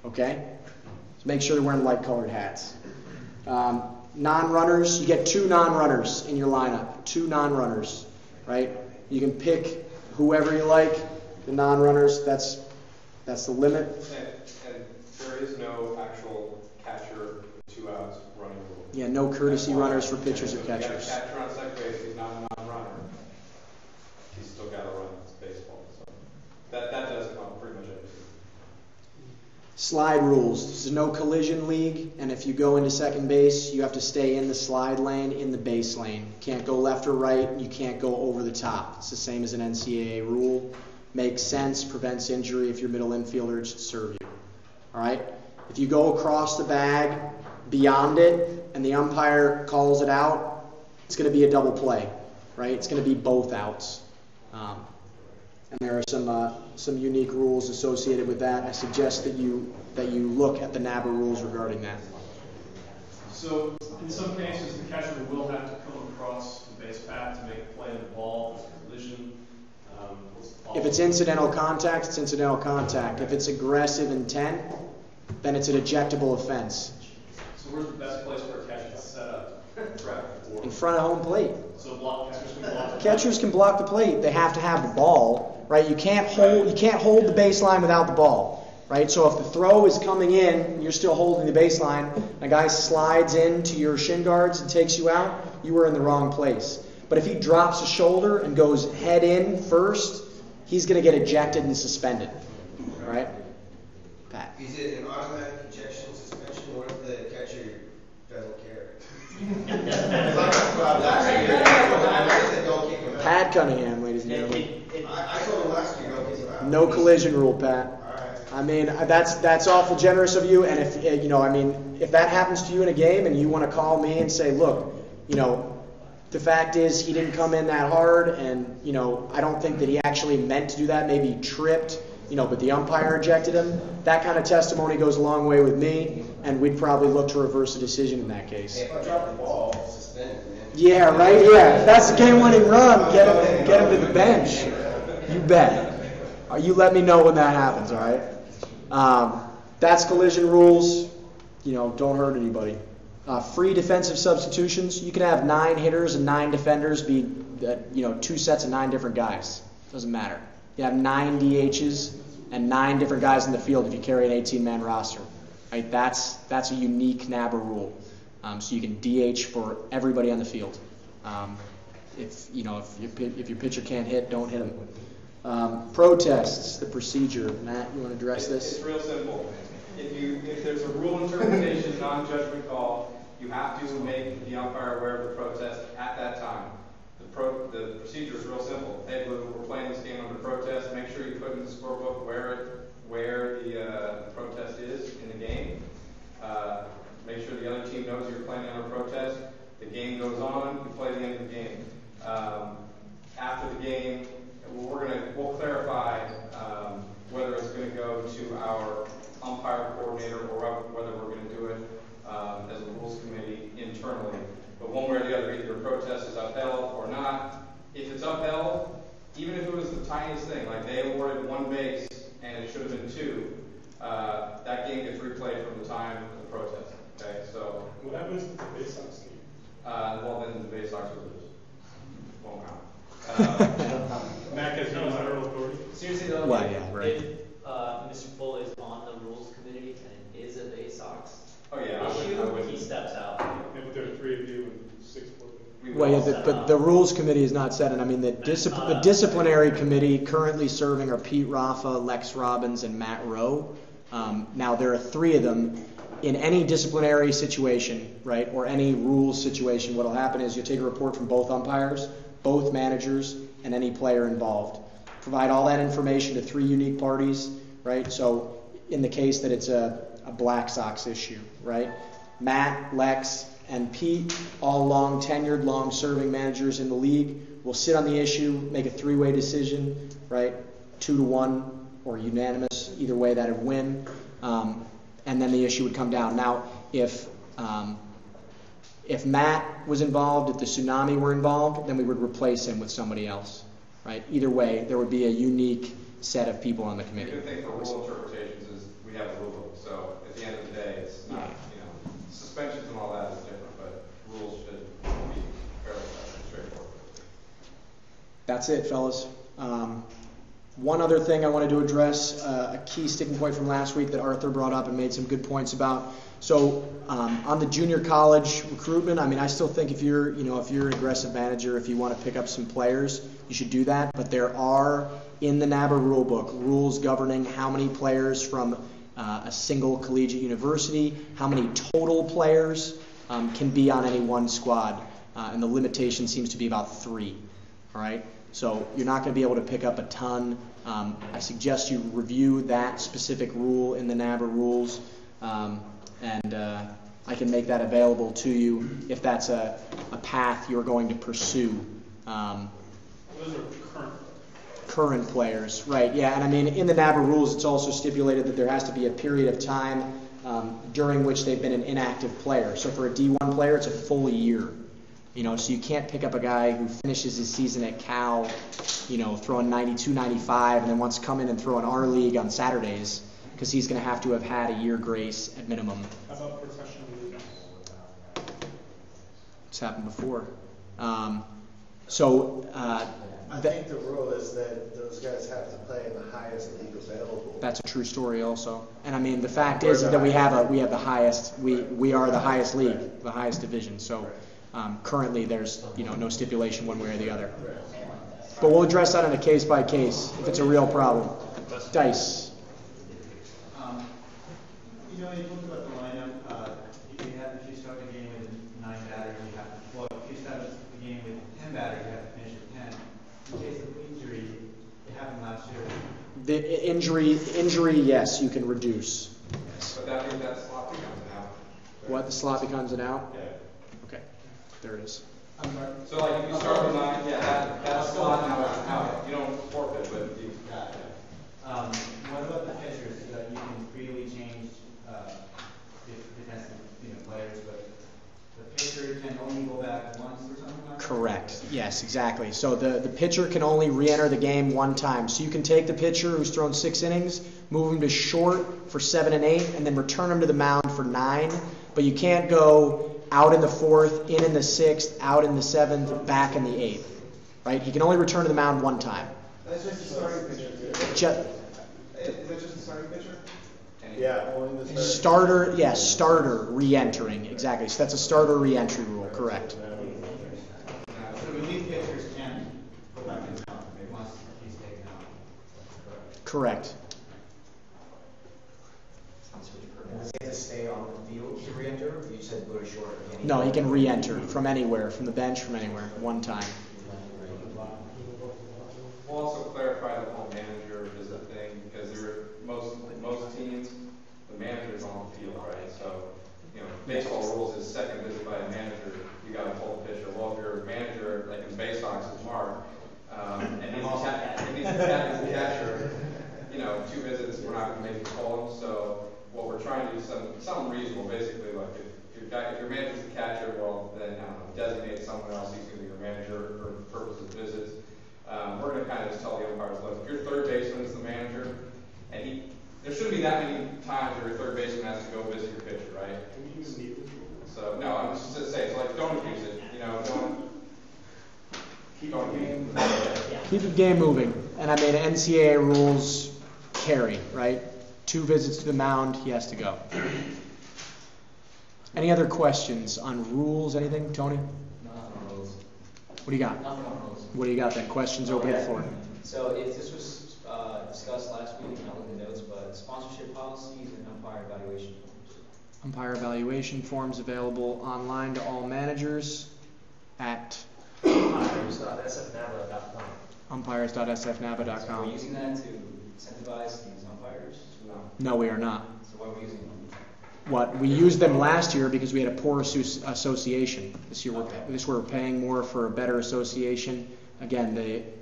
Okay? So make sure they're wearing light colored hats. Non-runners, you get 2 non-runners in your lineup. 2 non-runners, right? You can pick whoever you like. The non-runners, that's the limit. And there is no actual catcher 2 outs running rule. Yeah, no courtesy runners for pitchers or catchers. If you got a catcher on second base, he's not a non-runner. He's still got to run. It's baseball. So that does come pretty much everything. Slide rules. This is no collision league, and if you go into second base, you have to stay in the slide lane, in the base lane. You can't go left or right, and you can't go over the top. It's the same as an NCAA rule. Makes sense, prevents injury. If you're middle infielder, it should serve you. All right? If you go across the bag, beyond it, and the umpire calls it out, it's going to be a double play, right? It's going to be both outs. And there are some unique rules associated with that. I suggest that you look at the NABA rules regarding that. So in some cases, the catcher will have to come across the base path to make a play on the ball, collision. If it's incidental contact, it's incidental contact. If it's aggressive intent, then it's an ejectable offense. So where's the best place for a catcher to set up? In front of home plate. So catchers can block. Catchers can block the plate. They have to have the ball, right? You can't hold the baseline without the ball, right? So if the throw is coming in, and you're still holding the baseline, and a guy slides into your shin guards and takes you out, you were in the wrong place. But if he drops a shoulder and goes head in first, he's going to get ejected and suspended, right? Pat. Is it an automatic ejection suspension, or if the catcher doesn't care? Pat Cunningham, ladies and gentlemen. I told him last year, don't kick him out. No collision rule, Pat. I mean, that's awful generous of you. And if that happens to you in a game, and you want to call me and say, look, the fact is he didn't come in that hard, and I don't think that he actually meant to do that. Maybe he tripped, but the umpire ejected him. That kind of testimony goes a long way with me, and we'd probably look to reverse the decision in that case. Hey, if I drop the ball, suspend it, man. Yeah, right. Yeah, if that's the game-winning run, get him to the bench. You bet. You let me know when that happens. All right. That's collision rules. Don't hurt anybody. Free defensive substitutions. You can have 9 hitters and 9 defenders be, 2 sets of 9 different guys. Doesn't matter. You have 9 DHs and 9 different guys in the field if you carry an 18-man roster. Right? That's a unique NABA rule. So you can DH for everybody on the field. If your pitcher can't hit, don't hit him. Protests, the procedure. Matt, you want to address this? It's real simple. If there's a rule interpretation, non-judgment call, you have to make the umpire aware of the protest at that time. The procedure is real simple. Hey, Blue, we're playing this game under protest. Make sure you put in the scorebook where the protest is in the game. Make sure the other team knows you're playing under protest. The game goes on. You play the end of the game. After the game, we'll clarify whether it's going to go to our umpire coordinator or whether we're going to do it as a rules committee internally. But one way or the other, either your protest is upheld or not. If it's upheld, even if it was the tiniest thing, like they awarded 1 base and it should have been 2, that game gets replayed from the time of the protest. Okay, so what happens if the base Sox team? Well, then the base Sox will lose. Won't count. Mac has no federal authority. Seriously though, Well, yeah, right. if Mr. Full is on the rules committee and is a Bay Sox Oh yeah, issue, he steps out. Yeah, but there are 3 of you and 6 more. Well, yeah, but the rules committee is not set, and I mean the disciplinary committee currently serving are Pete Raffa, Lex Robbins, and Matt Rowe. Now there are 3 of them. in any disciplinary situation, right, or any rules situation, what will happen is you'll take a report from both umpires, both managers, and any player involved. Provide all that information to 3 unique parties, right? So in the case that it's a Black Sox issue, right? Matt, Lex, and Pete, all long-tenured, long-serving managers in the league, will sit on the issue, make a 3-way decision, right? 2-1 or unanimous, either way that would win. And then the issue would come down. Now, if Matt was involved, if the Tsunami were involved, then we would replace him with somebody else, right? Either way, there would be a unique set of people on the committee. The good thing for rule interpretations is we have a rule book, so at the end of the day, it's not, suspensions and all that is different, but rules should be fairly straightforward. That's it, fellas. One other thing I wanted to address, a key sticking point from last week that Arthur brought up and made some good points about. So on the junior college recruitment, I mean, I still think if you're an aggressive manager, if you want to pick up some players, you should do that. But there are in the NABA rule book rules governing how many players from a single collegiate university, how many total players can be on any one squad, and the limitation seems to be about 3. All right. So you're not going to be able to pick up a ton. I suggest you review that specific rule in the NABA rules, and I can make that available to you if that's a path you're going to pursue. Those are current players, right? Yeah, and I mean in the NABA rules, it's also stipulated that there has to be a period of time during which they've been an inactive player. So for a D1 player, it's a full year. So you can't pick up a guy who finishes his season at Cal, throwing 92, 95, and then wants to come in and throw in our league on Saturdays, because he's going to have had a year grace at minimum. How about professional league? It's happened before. I think the rule is that those guys have to play in the highest league available. That's a true story also. And I mean, the fact is that we have the highest, we are the highest league, the highest division. So currently there's, no stipulation one way or the other. But we'll address that on a case by case if it's a real problem. Dice. You talked about the lineup. If you start the game with 9 batters, if you start the game with 10 batters, you have to finish with 10. In case of injury, it happened last year. The injury, yes, you can reduce. But that means that slot becomes an out. What? The slot becomes an out? Yeah. Okay. There it is. So like if you start with 9, that slot now is out. You don't forfeit, but you got it. What about the pitchers? So that you can freely change defensive players, but the pitcher can only go back once or something like that? Correct. Yes, exactly. So the pitcher can only re-enter the game one time. So you can take the pitcher who's thrown 6 innings, move him to short for 7 and 8, and then return him to the mound for 9. But you can't go out in the 4th, in the 6th, out in the 7th, back in the 8th. Right? He can only return to the mound one time. That's just a starting pitcher, too. Is that just a starting pitcher? Yeah, only the starter re-entering. Exactly. So that's a starter re-entry rule. Correct. So relief pitchers can go back in the mound once he's taken out. Correct. Does he have to stay on the field to re-enter? You said go to short. No, he can re-enter from anywhere, from the bench, from anywhere, one time. We'll also clarify the whole manager visit thing, because most teams, the manager's on the field, right? So, baseball rules is second visit by a manager, you got to pull the pitcher. Well, if your manager, like in Bay Sox, is Mark, and he's a catcher, 2 visits, we're not going to make you pull him. So what we're trying to do is something reasonable, basically, like if your manager's the catcher, well, then designate someone else who's going to be your manager for purposes of visits. We're going to kind of just tell the umpires, look, if your third baseman is the manager, and there shouldn't be that many times where your third baseman has to go visit your pitcher, right? So, no, I'm just saying, so don't abuse it, don't Keep the game moving. And I mean, NCAA rules carry, right? 2 visits to the mound, he has to go. Any other questions on rules? Anything, Tony? Nothing on rules. What do you got? Nothing on rules. What do you got then? Questions open to the floor. So if this was discussed last week, and I'll look at the notes, but sponsorship policies and umpire evaluation. Umpire evaluation forms available online to all managers at umpires.sfnaba.com. umpires.sfnaba.com. So we're using that to incentivize these umpires? No, we are not. So why are we using them? What we used them last year because we had a poor association. This year we're paying more for a better association. Again,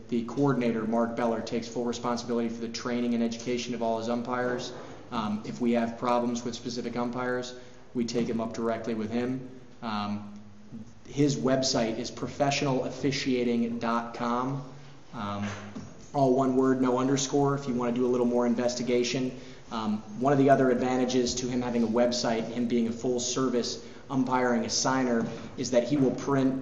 the coordinator, Mark Beller, takes full responsibility for the training and education of all his umpires. If we have problems with specific umpires, we take them up directly with him. His website is professionalofficiating.com. All one word, no underscore, if you want to do a little more investigation. One of the other advantages to him having a website, him being a full-service umpiring assigner, is that he will print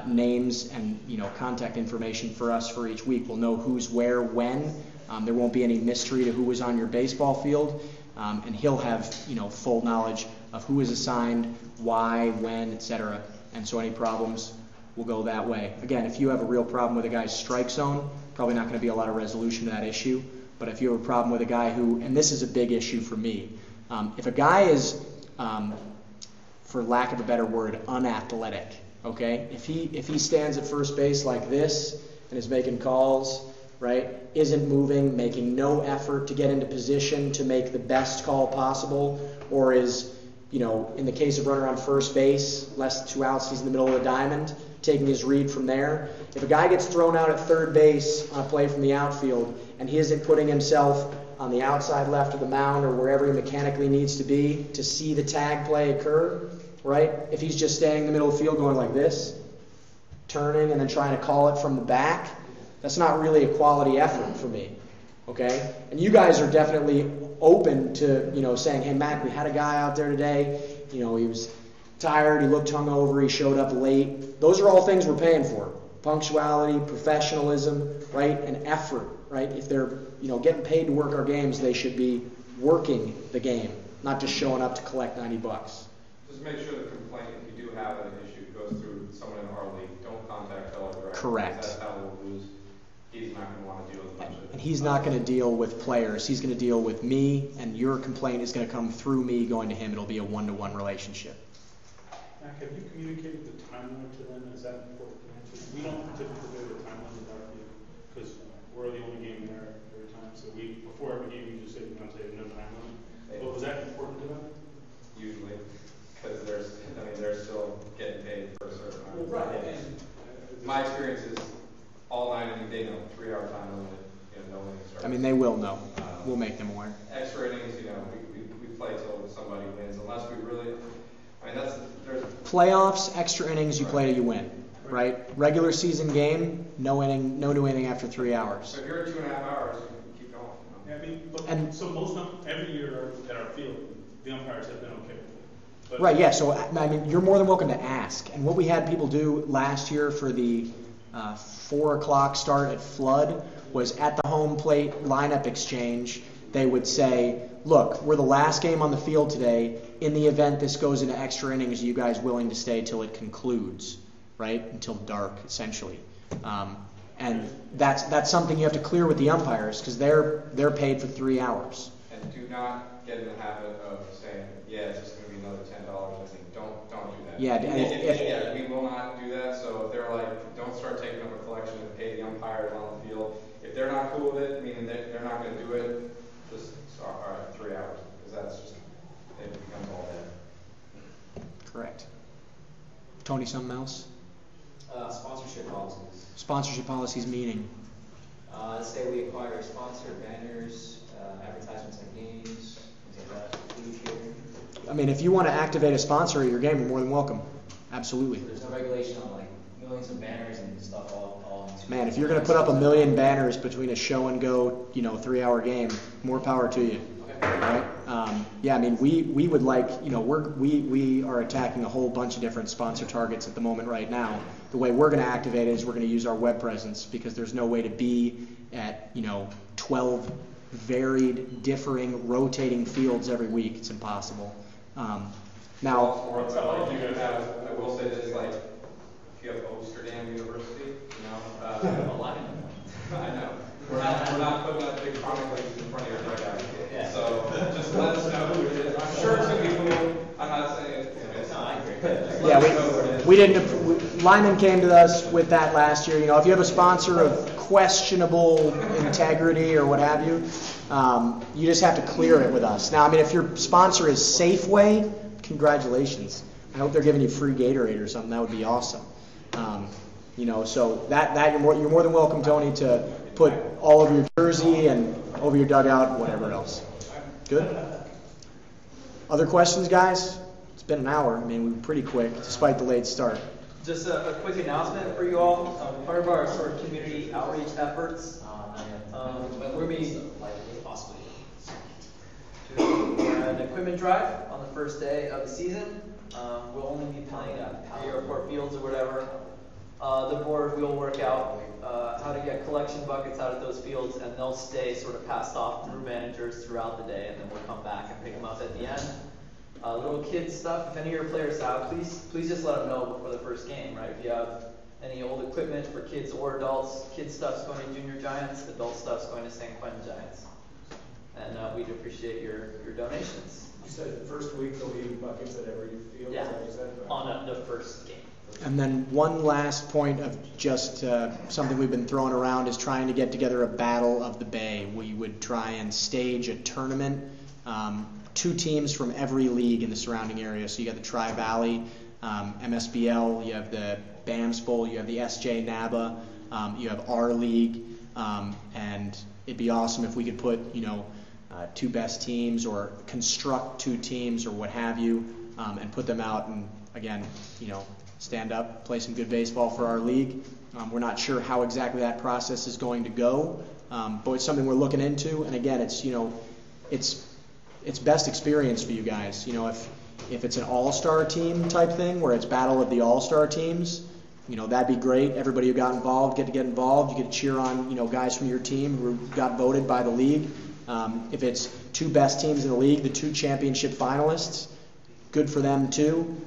names and contact information for us for each week. We'll know who's where, when. There won't be any mystery to who was on your baseball field, and he'll have full knowledge of who is assigned, why, when, etc. And so any problems will go that way. Again, if you have a real problem with a guy's strike zone, probably not going to be a lot of resolution to that issue. But if you have a problem with a guy who, and this is a big issue for me, if a guy is, for lack of a better word, unathletic, okay? If he stands at first base like this and is making calls, right, isn't moving, making no effort to get into position to make the best call possible, or is, in the case of runner on first base, less than 2 outs, he's in the middle of the diamond, taking his read from there. If a guy gets thrown out at third base on a play from the outfield and he isn't putting himself on the outside left of the mound or wherever he mechanically needs to be to see the tag play occur, right? If he's just standing in the middle of the field going like this, turning and then trying to call it from the back, that's not really a quality effort for me, okay? And you guys are definitely open to, saying, hey, Mac, we had a guy out there today, he was tired, he looked hungover, he showed up late. Those are all things we're paying for. Punctuality, professionalism, right, and effort, right? If they're, getting paid to work our games, they should be working the game, not just showing up to collect $90. Just make sure the complaint, if you do have an issue, goes through someone in our league. Don't contact Beller directly. Correct. That's how we'll lose. He's not going to want to deal with a bunch of. And he's not going to deal with players. He's going to deal with me, and your complaint is going to come through me going to him. It'll be a one-to-one relationship. Mac, have you communicated the time limit to them? Is that important to answer? We don't typically go to the time limit with our field because we're the only game there every time. So before every game, we just say, no time limit. But was that important to them? Usually, because they're still getting paid for a certain amount. Well, right. And, my experience is all 9 inning, they know 3-hour time limit. No inning starts. I mean, they will know. We'll make them aware. Extra innings, we play till somebody wins, unless we really. There's Playoffs, extra innings, you play till you win, right? Regular season game, no new inning after 3 hours. So if you're at 2.5 hours, you can keep going. Yeah, so every year at our field, the umpires have been okay with it. But right, yeah, so you're more than welcome to ask. And what we had people do last year for the 4 o'clock start at Flood was at the home plate lineup exchange, they would say, look, we're the last game on the field today. In the event this goes into extra innings, are you guys willing to stay till it concludes, right? Until dark, essentially. And that's something you have to clear with the umpires because they're paid for 3 hours. And do not get in the habit of saying, yeah, it's just going to be another $10. I think don't do that. Yeah, we will not do that. So if they're like, don't start taking up a collection and pay the umpires on the field. If they're not cool with it, meaning they're not going to do it, just start, all right, 3 hours, because that's just, it becomes all dead. Correct. Tony, something else? Sponsorship policies. Sponsorship policies meaning? Let's say we acquire a sponsor, banners, advertisements at games, things like that. I mean, if you want to activate a sponsor at your game, you're more than welcome. Absolutely. There's no regulation on millions of banners and stuff all Man, if you're going to put up 1 million banners between a show and go, 3-hour game, more power to you. Okay. Right? Yeah, I mean, we would like, we are attacking a whole bunch of different sponsor targets at the moment right now. The way we're going to activate it is we're going to use our web presence because there's no way to be at, 12 varied, differing, rotating fields every week. It's impossible. Now, I will say this, if you have Amsterdam University, I know. We're not putting up big comic links in front of your dugout. Yeah. So just let us know who it is. I'm sure it's going to be cool. I'm Yeah, we didn't, Lyman came to us with that last year. You know, if you have a sponsor of questionable integrity or what have you, you just have to clear it with us. Now, I mean, if your sponsor is Safeway, congratulations. I hope they're giving you free Gatorade or something. That would be awesome. You know, so that you're more than welcome, Tony, to put all over your jersey and over your dugout and whatever else. Good? Other questions, guys? It's been an hour. I mean, we were pretty quick, despite the late start. Just a quick announcement for you all. Part of our sort of community outreach efforts, we're meeting an equipment drive on the first day of the season. We'll only be playing at the airport fields or whatever. The board will work out how to get collection buckets out of those fields, and they'll stay sort of passed off through managers throughout the day, and then we'll come back and pick them up at the end. Little kids stuff, if any of your players have, please just let them know before the first game, right? If you have any old equipment for kids or adults, kids stuff's going to Junior Giants, adult stuff's going to St. Quentin Giants. And we'd appreciate your donations. You said first week there'll be buckets at every field? Yeah, on the first game. And then one last point of just something we've been throwing around is trying to get together a Battle of the Bay. We would try and stage a tournament. 2 teams from every league in the surrounding area. So you got the Tri-Valley, MSBL, you have the BAMS Bowl, you have the SFNABA, you have our league, and it'd be awesome if we could put, 2 best teams or construct 2 teams or what have you, and put them out and, again, stand up, play some good baseball for our league. We're not sure how exactly that process is going to go, but it's something we're looking into. And again, it's best experience for you guys. If it's an all-star team type thing where it's battle of the all-star teams, that'd be great. Everybody who got involved get involved. You get to cheer on, guys from your team who got voted by the league. If it's 2 best teams in the league, the 2 championship finalists, good for them too.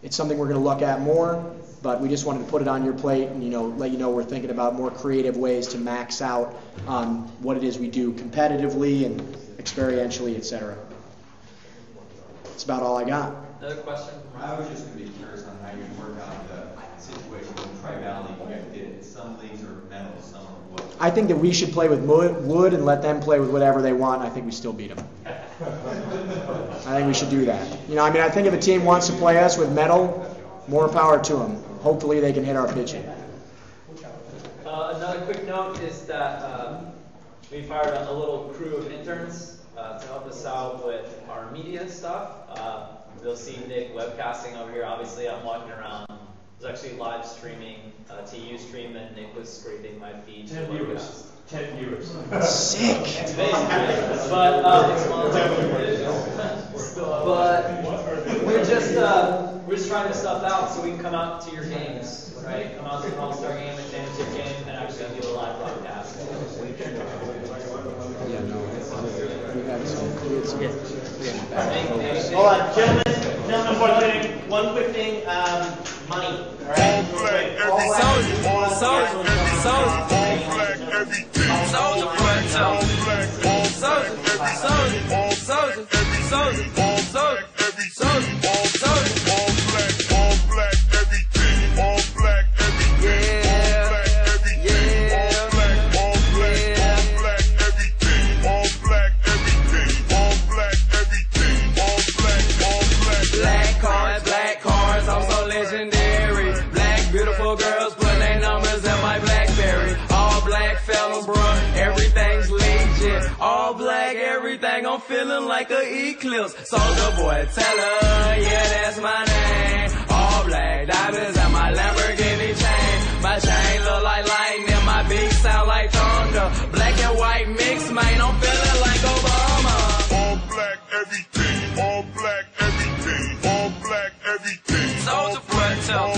It's something we're going to look at more, but we just wanted to put it on your plate and, let you know we're thinking about more creative ways to max out on what it is we do competitively and experientially, etc. That's about all I got. Another question? I was just going to be curious on how you work out the situation with Tri-Valley. You guys did it. Some leagues are metal, some are wood. I think that we should play with wood and let them play with whatever they want. I think we still beat them. I think we should do that. I think if a team wants to play us with metal, more power to them. Hopefully they can hit our pitching. Another quick note is that we've hired a little crew of interns to help us out with our media stuff. You'll see Nick webcasting over here. Obviously, I'm walking around. I was actually live streaming to Ustream, and Nick was scraping my feed. 10 viewers. 10 viewers. Sick. But we're just trying this stuff out so we can come out to your games, right? Come out to an all-star game, a championship game, and actually do a live broadcast. Yeah, no. We have some. Hold on, gentlemen, before leaving, one quick thing, money, all right? I'm feeling like a eclipse. Soulja Boy, tell her, yeah, that's my name. All black diamonds and my Lamborghini chain. My chain look like lightning, my beat sound like thunder. Black and white mix, man, I'm feeling like Obama. All black, everything. All black, everything. All black, everything. Soulja Boy, tell all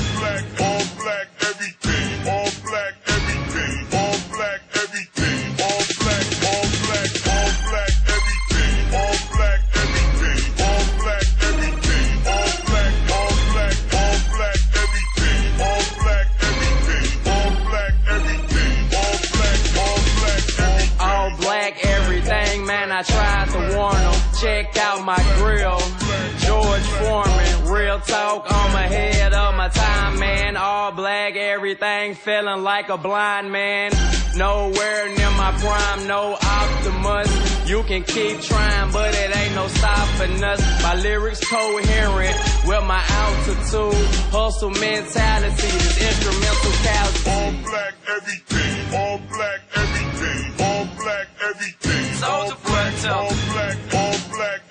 black, everything. All black, everything. All black, everything. All black, all black, all black, everything. All black, everything. All black, everything. All black, all black, all black, everything. All black, everything. All black, everything. All black, all black, everything. all black everything, man, I tried to warn them. Check out my grill, George Foreman, real real talk, I'm ahead of my time, man. All black, everything feeling like a blind man. Nowhere near my prime, no Optimus. You can keep trying, but it ain't no stopping us. My lyrics coherent with my altitude. Hustle mentality, this instrumental calcium. All black everything, all black everything, all black everything. Soldier foot all black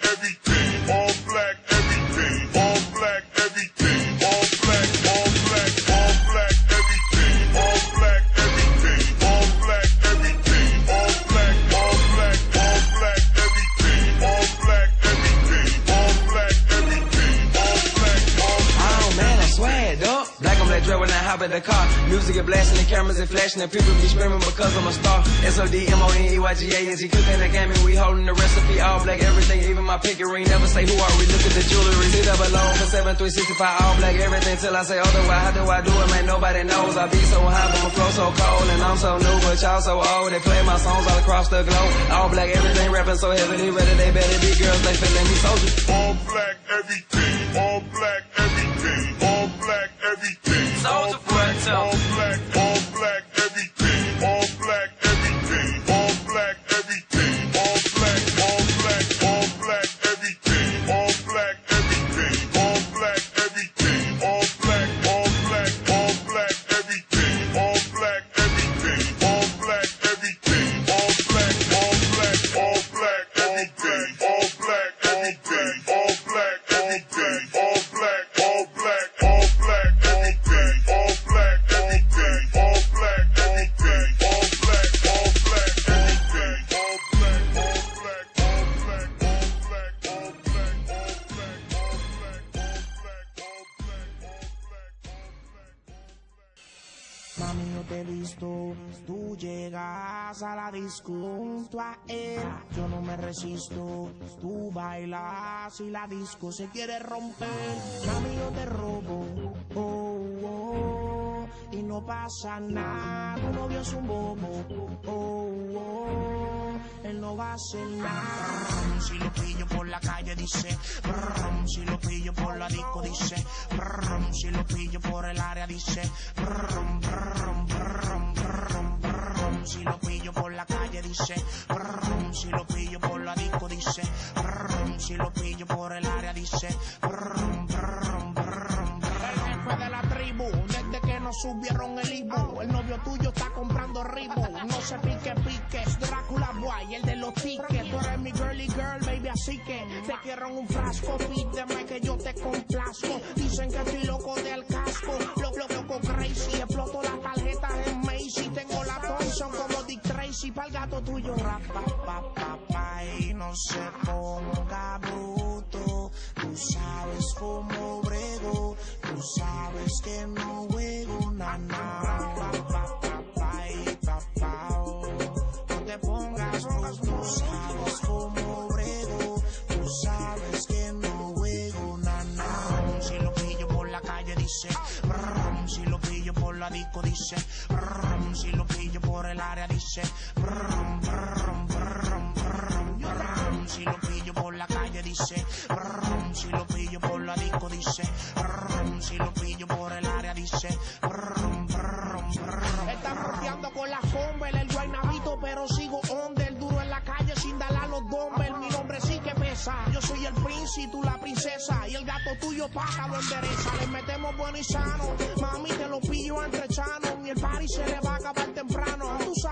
everything, all black everything, all black everything, all black, all black, all black everything, all black everything, all black everything, all black, all black, all black everything, all black everything, all black everything, all black, all black. Oh man, I swear up. Black on black dread when I hop in the car. Music get blasting, the cameras is flashing, and people be screaming because I'm a star. SODMONEYGANG cooking the game and we holding the recipe. All black everything, even my pinky ring. Never say who are we, look at the jewelry. See double O for 7365. All black everything till I say otherwise. How do I do it, man? Nobody knows. I be so high, but my flow so cold, and I'm so new, but y'all so old. They play my songs all across the globe. All black everything, rapping so heavily, ready they better be girls. They feeling me soldiers. All black everything, all black everything, all black everything. Soldier foot all black, all black everything, all black everything, all black everything, all black, all black, all black everything, all black everything, all black everything, all black, all black, all black everything, all black everything, all black everything, all black, all black, all black everything, all black everything, all black everything, all black, all black, all black everything, all black everything, all black everything, all black, all black everything, all black, all black, all black, all black, all black, all black, all black, all black, Mami, yo te he visto, tú llegas a la disco junto a él. Yo no me resisto, tú bailas y la disco se quiere romper. Mami, yo te robo, oh, oh, y no pasa nada. Tu novio es un bobo, oh, oh, él no va a hacer nada. Si lo pillo por la calle dice, brum, si lo pillo por la disco dice, brum, si lo pillo por el área dice, brum, brum, brum, brum, brum, si lo pillo por la calle dice, brum, si lo pillo por la disco dice, brum, si lo pillo por el área dice, brum, brum, brum, brum. El jefe de la tribu, desde que nos subieron el Ibu, el novio tuyo está comprando Ribu, no se pique, es Drácula Boy, el de los tickets, tú eres mi girly girl, baby, así que te quiero en un frasco, pídeme que yo te complazco, dicen que estoy loco del casco, loco crazy, exploto las tarjetas en Macy, tengo la Thompson como Dick Tracy, pa'l gato tuyo, pa, y no se ponga bruto, tú sabes cómo brego, tú sabes que no juego, no te pongas bruto, tú sabes cómo brego, tú sabes que no juego, si lo pillo por la calle dice, brum, si lo pillo por la disco dice, brum, si lo pillo por el área dice, brum, brum, brum, brum, brum, si lo pillo por la calle dice, brum, si lo pillo por la disco dice, brum, si lo pillo por el área dice, brum, brum, brum. Están rodeando con la Conver, el guaynabito, pero sigo under, duro en la calle sin darle a los dumbbells, mi nombre sí que pesa, yo soy el príncipe, tú la princesa, y el gato tuyo paga lo endereza, le metemos bueno y sano, mami te lo pillo entre chano, y el party se le va a acabar temprano, tú sabes.